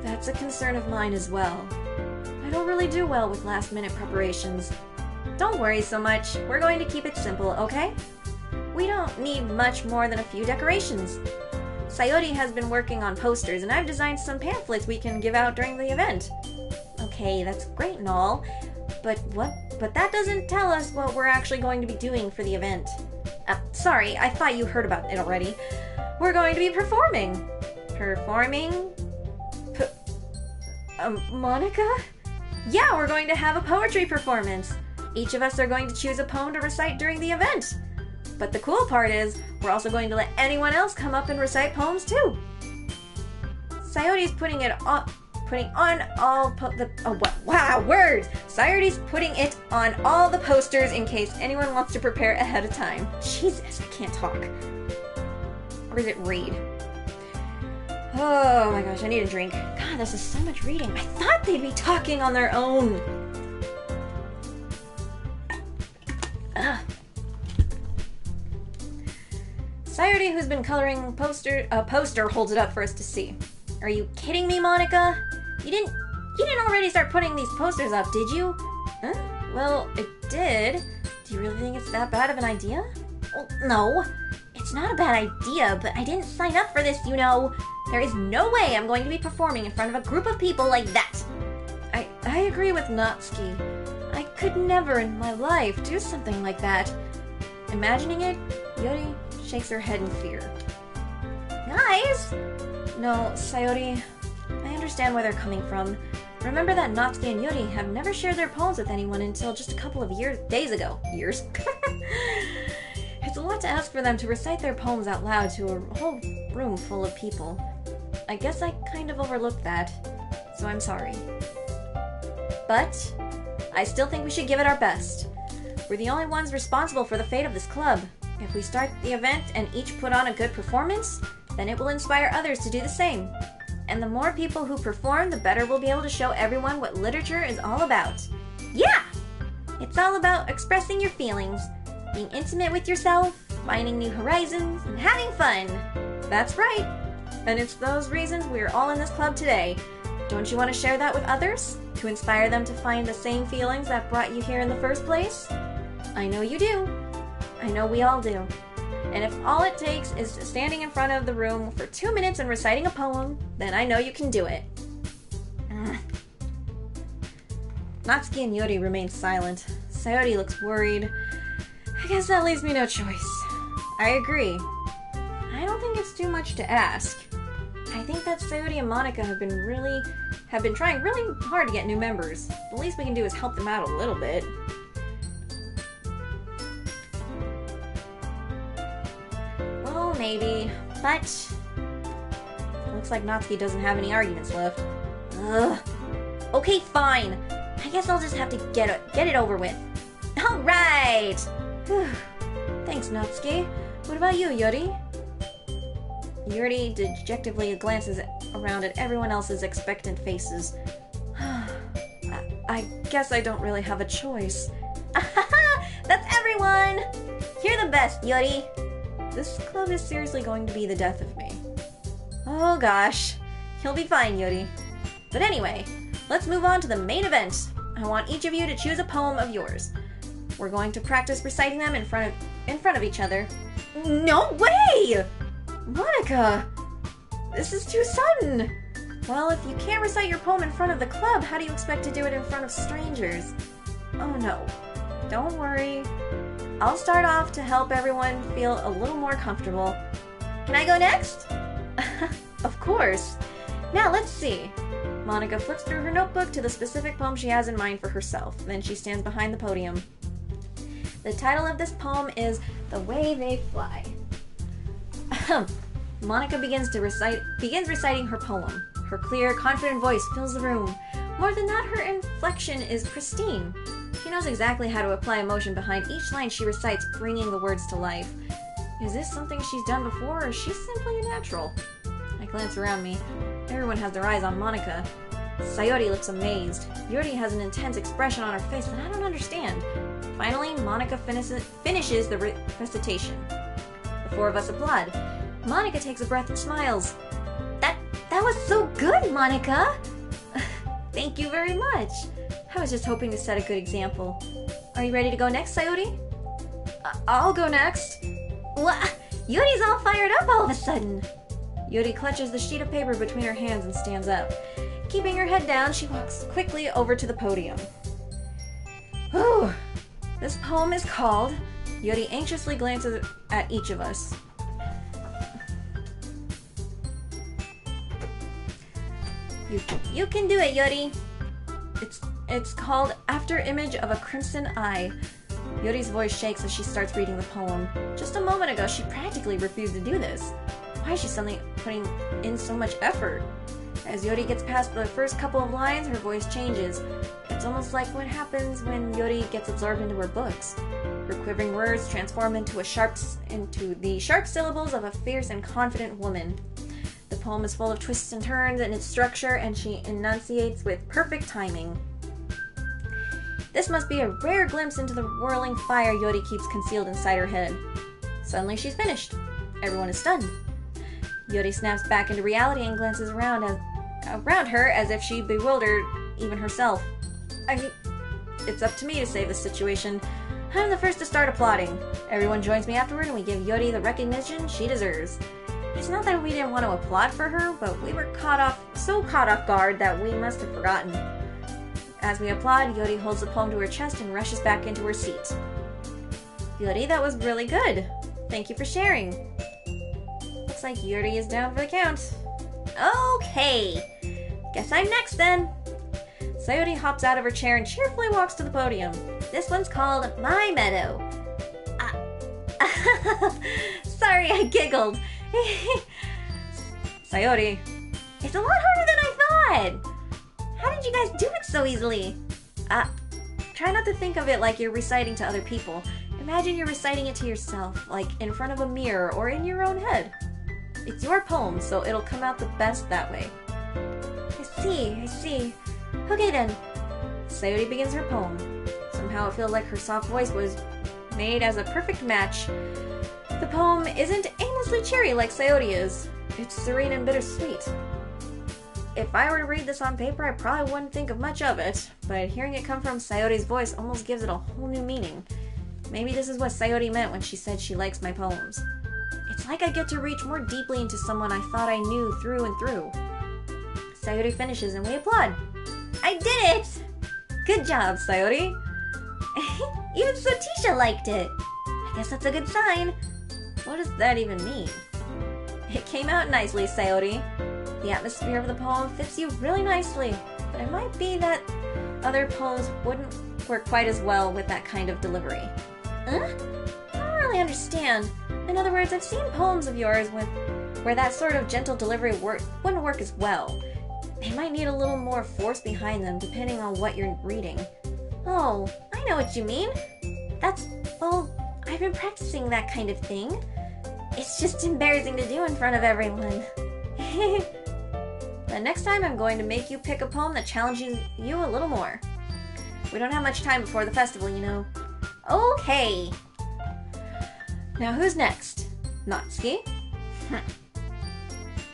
That's a concern of mine as well. I don't really do well with last-minute preparations. Don't worry so much. We're going to keep it simple, okay? We don't need much more than a few decorations. Sayori has been working on posters, and I've designed some pamphlets we can give out during the event. Okay, that's great and all, but that doesn't tell us what we're actually going to be doing for the event. Sorry, I thought you heard about it already. We're going to be performing. Performing? Monica? Yeah, we're going to have a poetry performance. Each of us are going to choose a poem to recite during the event. But the cool part is, we're also going to let anyone else come up and recite poems too. Sayori's putting it on all the posters in case anyone wants to prepare ahead of time. Jesus, I can't talk. Or is it read? Oh my gosh, I need a drink. God, this is so much reading. I thought they'd be talking on their own. Ugh. Sayori, who's been coloring a poster, holds it up for us to see. Are you kidding me, Monica? You didn't already start putting these posters up, did you? Huh? Well, I did. Do you really think it's that bad of an idea? Well, no. It's not a bad idea, but I didn't sign up for this, you know. There is no way I'm going to be performing in front of a group of people like that. I agree with Natsuki. I could never in my life do something like that. Imagining it, Yori shakes her head in fear. Guys! No, Sayori, I understand where they're coming from. Remember that Natsuki and Yori have never shared their poems with anyone until just a couple of days ago. Years? It's a lot to ask for them to recite their poems out loud to a whole room full of people. I guess I kind of overlooked that, so I'm sorry. But I still think we should give it our best. We're the only ones responsible for the fate of this club. If we start the event and each put on a good performance, then it will inspire others to do the same. And the more people who perform, the better we'll be able to show everyone what literature is all about. Yeah! It's all about expressing your feelings, being intimate with yourself, finding new horizons, and having fun. That's right. And it's those reasons we're all in this club today. Don't you want to share that with others? To inspire them to find the same feelings that brought you here in the first place? I know you do. I know we all do. And if all it takes is standing in front of the room for 2 minutes and reciting a poem, then I know you can do it. Natsuki and Yori remain silent. Sayori looks worried. I guess that leaves me no choice. I agree. I don't think it's too much to ask. I think that Sayori and Monica have been trying really hard to get new members. The least we can do is help them out a little bit. Well, maybe, but looks like Natsuki doesn't have any arguments left. Ugh. Okay, fine. I guess I'll just have to get it over with. All right. Thanks, Natsuki. What about you, Yori? Yuri dejectively glances around at everyone else's expectant faces. I guess I don't really have a choice. That's everyone! You're the best, Yuri! This club is seriously going to be the death of me. Oh gosh. You'll be fine, Yuri. But anyway, let's move on to the main event. I want each of you to choose a poem of yours. We're going to practice reciting them in front of each other. No way! Monica! This is too sudden! Well, if you can't recite your poem in front of the club, how do you expect to do it in front of strangers? Oh no. Don't worry. I'll start off to help everyone feel a little more comfortable. Can I go next? Of course. Now let's see. Monica flips through her notebook to the specific poem she has in mind for herself. Then she stands behind the podium. The title of this poem is The Way They Fly. Monica begins reciting her poem. Her clear, confident voice fills the room. More than that, her inflection is pristine. She knows exactly how to apply emotion behind each line she recites, bringing the words to life. Is this something she's done before, or is she simply a natural? I glance around me. Everyone has their eyes on Monica. Sayori looks amazed. Yuri has an intense expression on her face that I don't understand. Finally, Monica finishes the recitation. The four of us applaud. Monica takes a breath and smiles. That was so good, Monica! Thank you very much. I was just hoping to set a good example. Are you ready to go next, Sayori? I'll go next. What? Yuri's all fired up all of a sudden. Yuri clutches the sheet of paper between her hands and stands up. Keeping her head down, she walks quickly over to the podium. Whew. This poem is called... Yuri anxiously glances at each of us. You can do it, Yuri. It's called After Image of a Crimson Eye. Yuri's voice shakes as she starts reading the poem. Just a moment ago, she practically refused to do this. Why is she suddenly putting in so much effort? As Yuri gets past the first couple of lines, her voice changes. It's almost like what happens when Yuri gets absorbed into her books. Her quivering words transform into the sharp syllables of a fierce and confident woman. The poem is full of twists and turns in its structure, and she enunciates with perfect timing. This must be a rare glimpse into the whirling fire Yuri keeps concealed inside her head. Suddenly she's finished. Everyone is stunned. Yuri snaps back into reality and glances around her as if she bewildered even herself. It's up to me to save the situation. I'm the first to start applauding. Everyone joins me afterward and we give Yuri the recognition she deserves. It's not that we didn't want to applaud for her, but we were so caught off guard that we must have forgotten. As we applaud, Yuri holds the poem to her chest and rushes back into her seat. Yuri, that was really good. Thank you for sharing. Looks like Yuri is down for the count. Okay. Guess I'm next then. Sayori hops out of her chair and cheerfully walks to the podium. This one's called My Meadow. Sorry, I giggled. Sayori. It's a lot harder than I thought. How did you guys do it so easily? Try not to think of it like you're reciting to other people. Imagine you're reciting it to yourself, like in front of a mirror or in your own head. It's your poem, so it'll come out the best that way. I see. Okay then. Sayori begins her poem. Somehow it feels like her soft voice was made as a perfect match. The poem isn't aimlessly cheery like Sayori is. It's serene and bittersweet. If I were to read this on paper, I probably wouldn't think of much of it, but hearing it come from Sayori's voice almost gives it a whole new meaning. Maybe this is what Sayori meant when she said she likes my poems. It's like I get to reach more deeply into someone I thought I knew through and through. Sayori finishes and we applaud. I did it! Good job, Sayori. Even Sotisha liked it. I guess that's a good sign. What does that even mean? It came out nicely, Sayori. The atmosphere of the poem fits you really nicely, but it might be that other poems wouldn't work quite as well with that kind of delivery. Huh? I don't really understand. In other words, I've seen poems of yours where that sort of gentle delivery wouldn't work as well. They might need a little more force behind them depending on what you're reading. Oh, I know what you mean. Well, I've been practicing that kind of thing. It's just embarrassing to do in front of everyone. But next time I'm going to make you pick a poem that challenges you a little more. We don't have much time before the festival, you know. Okay. Now who's next? Natsuki?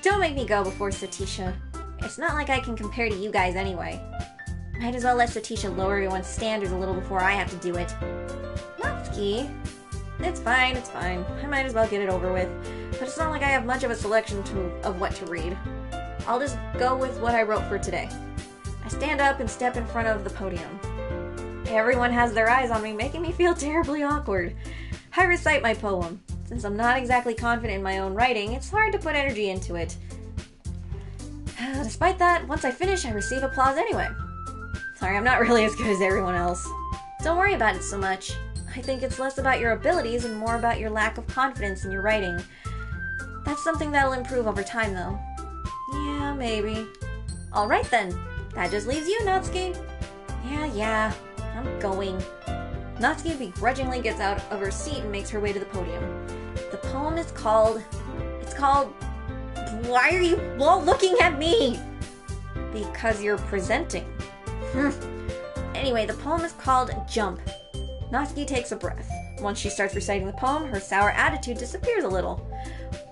Don't make me go before Sotisha. It's not like I can compare to you guys anyway. Might as well let Sotisha lower everyone's standards a little before I have to do it. Natsuki? It's fine, it's fine. I might as well get it over with. But it's not like I have much of a selection of what to read. I'll just go with what I wrote for today. I stand up and step in front of the podium. Everyone has their eyes on me, making me feel terribly awkward. I recite my poem. Since I'm not exactly confident in my own writing, it's hard to put energy into it. Despite that, once I finish, I receive applause anyway. Sorry, I'm not really as good as everyone else. Don't worry about it so much. I think it's less about your abilities and more about your lack of confidence in your writing. That's something that'll improve over time, though. Yeah, maybe. Alright then. That just leaves you, Natsuki. Yeah. I'm going. Natsuki begrudgingly gets out of her seat and makes her way to the podium. The poem is called... It's called... Why are you all looking at me? Because you're presenting. Anyway, the poem is called Jump. Natsuki takes a breath. Once she starts reciting the poem, her sour attitude disappears a little.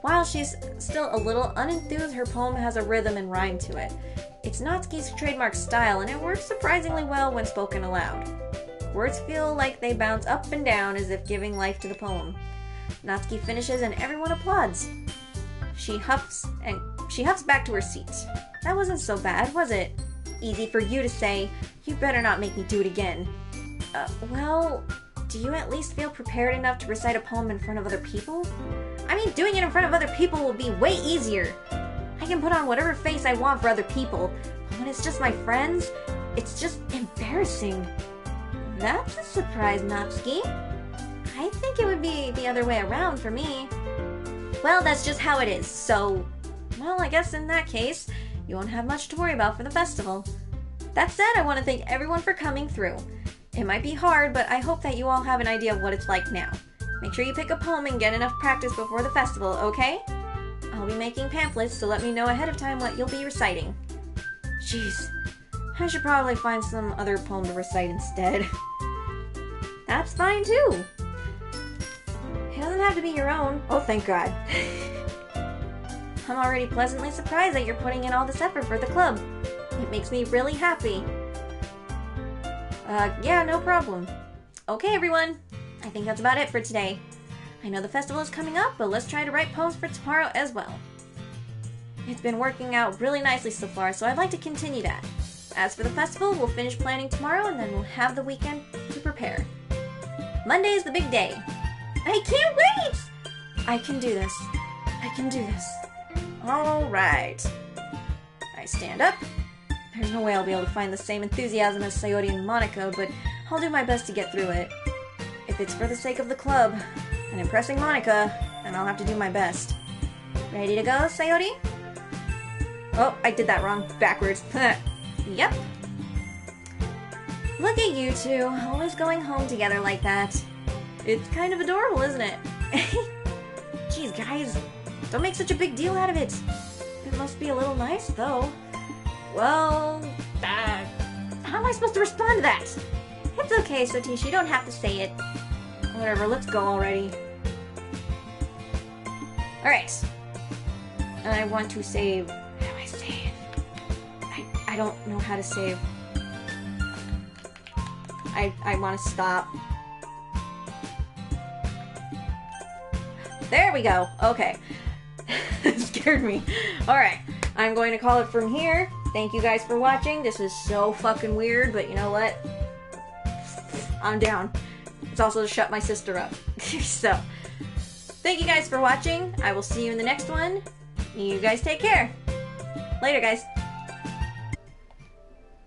While she's still a little unenthused, her poem has a rhythm and rhyme to it. It's Natsuki's trademark style, and it works surprisingly well when spoken aloud. Words feel like they bounce up and down as if giving life to the poem. Natsuki finishes and everyone applauds. She huffs back to her seat. That wasn't so bad, was it? Easy for you to say. You better not make me do it again. Well, do you at least feel prepared enough to recite a poem in front of other people? I mean, doing it in front of other people will be way easier. I can put on whatever face I want for other people, but when it's just my friends, it's just embarrassing. That's a surprise, Natsuki. I think it would be the other way around for me. Well, that's just how it is, so... Well, I guess in that case, you won't have much to worry about for the festival. That said, I want to thank everyone for coming through. It might be hard, but I hope that you all have an idea of what it's like now. Make sure you pick a poem and get enough practice before the festival, okay? I'll be making pamphlets, so let me know ahead of time what you'll be reciting. Jeez, I should probably find some other poem to recite instead. That's fine too. It doesn't have to be your own. Oh, thank God. I'm already pleasantly surprised that you're putting in all this effort for the club. It makes me really happy. Yeah, no problem. Okay, everyone. I think that's about it for today. I know the festival is coming up, but let's try to write poems for tomorrow as well. It's been working out really nicely so far, so I'd like to continue that. As for the festival, we'll finish planning tomorrow, and then we'll have the weekend to prepare. Monday is the big day. I can't wait! I can do this. I can do this. Alright. I stand up. There's no way I'll be able to find the same enthusiasm as Sayori and Monica, but I'll do my best to get through it. If it's for the sake of the club and impressing Monica, then I'll have to do my best. Ready to go, Sayori? Oh, I did that wrong. Backwards. Yep. Look at you two, always going home together like that. It's kind of adorable, isn't it? Jeez, guys, don't make such a big deal out of it. It must be a little nice, though. Well, how am I supposed to respond to that? It's okay, Sotisha, you don't have to say it. Whatever, let's go already. Alright. I want to save... How do I save? I don't know how to save. I want to stop. There we go. Okay. It scared me. Alright. I'm going to call it from here. Thank you guys for watching. This is so fucking weird, but you know what? I'm down. It's also to shut my sister up. So, thank you guys for watching. I will see you in the next one. You guys take care. Later, guys.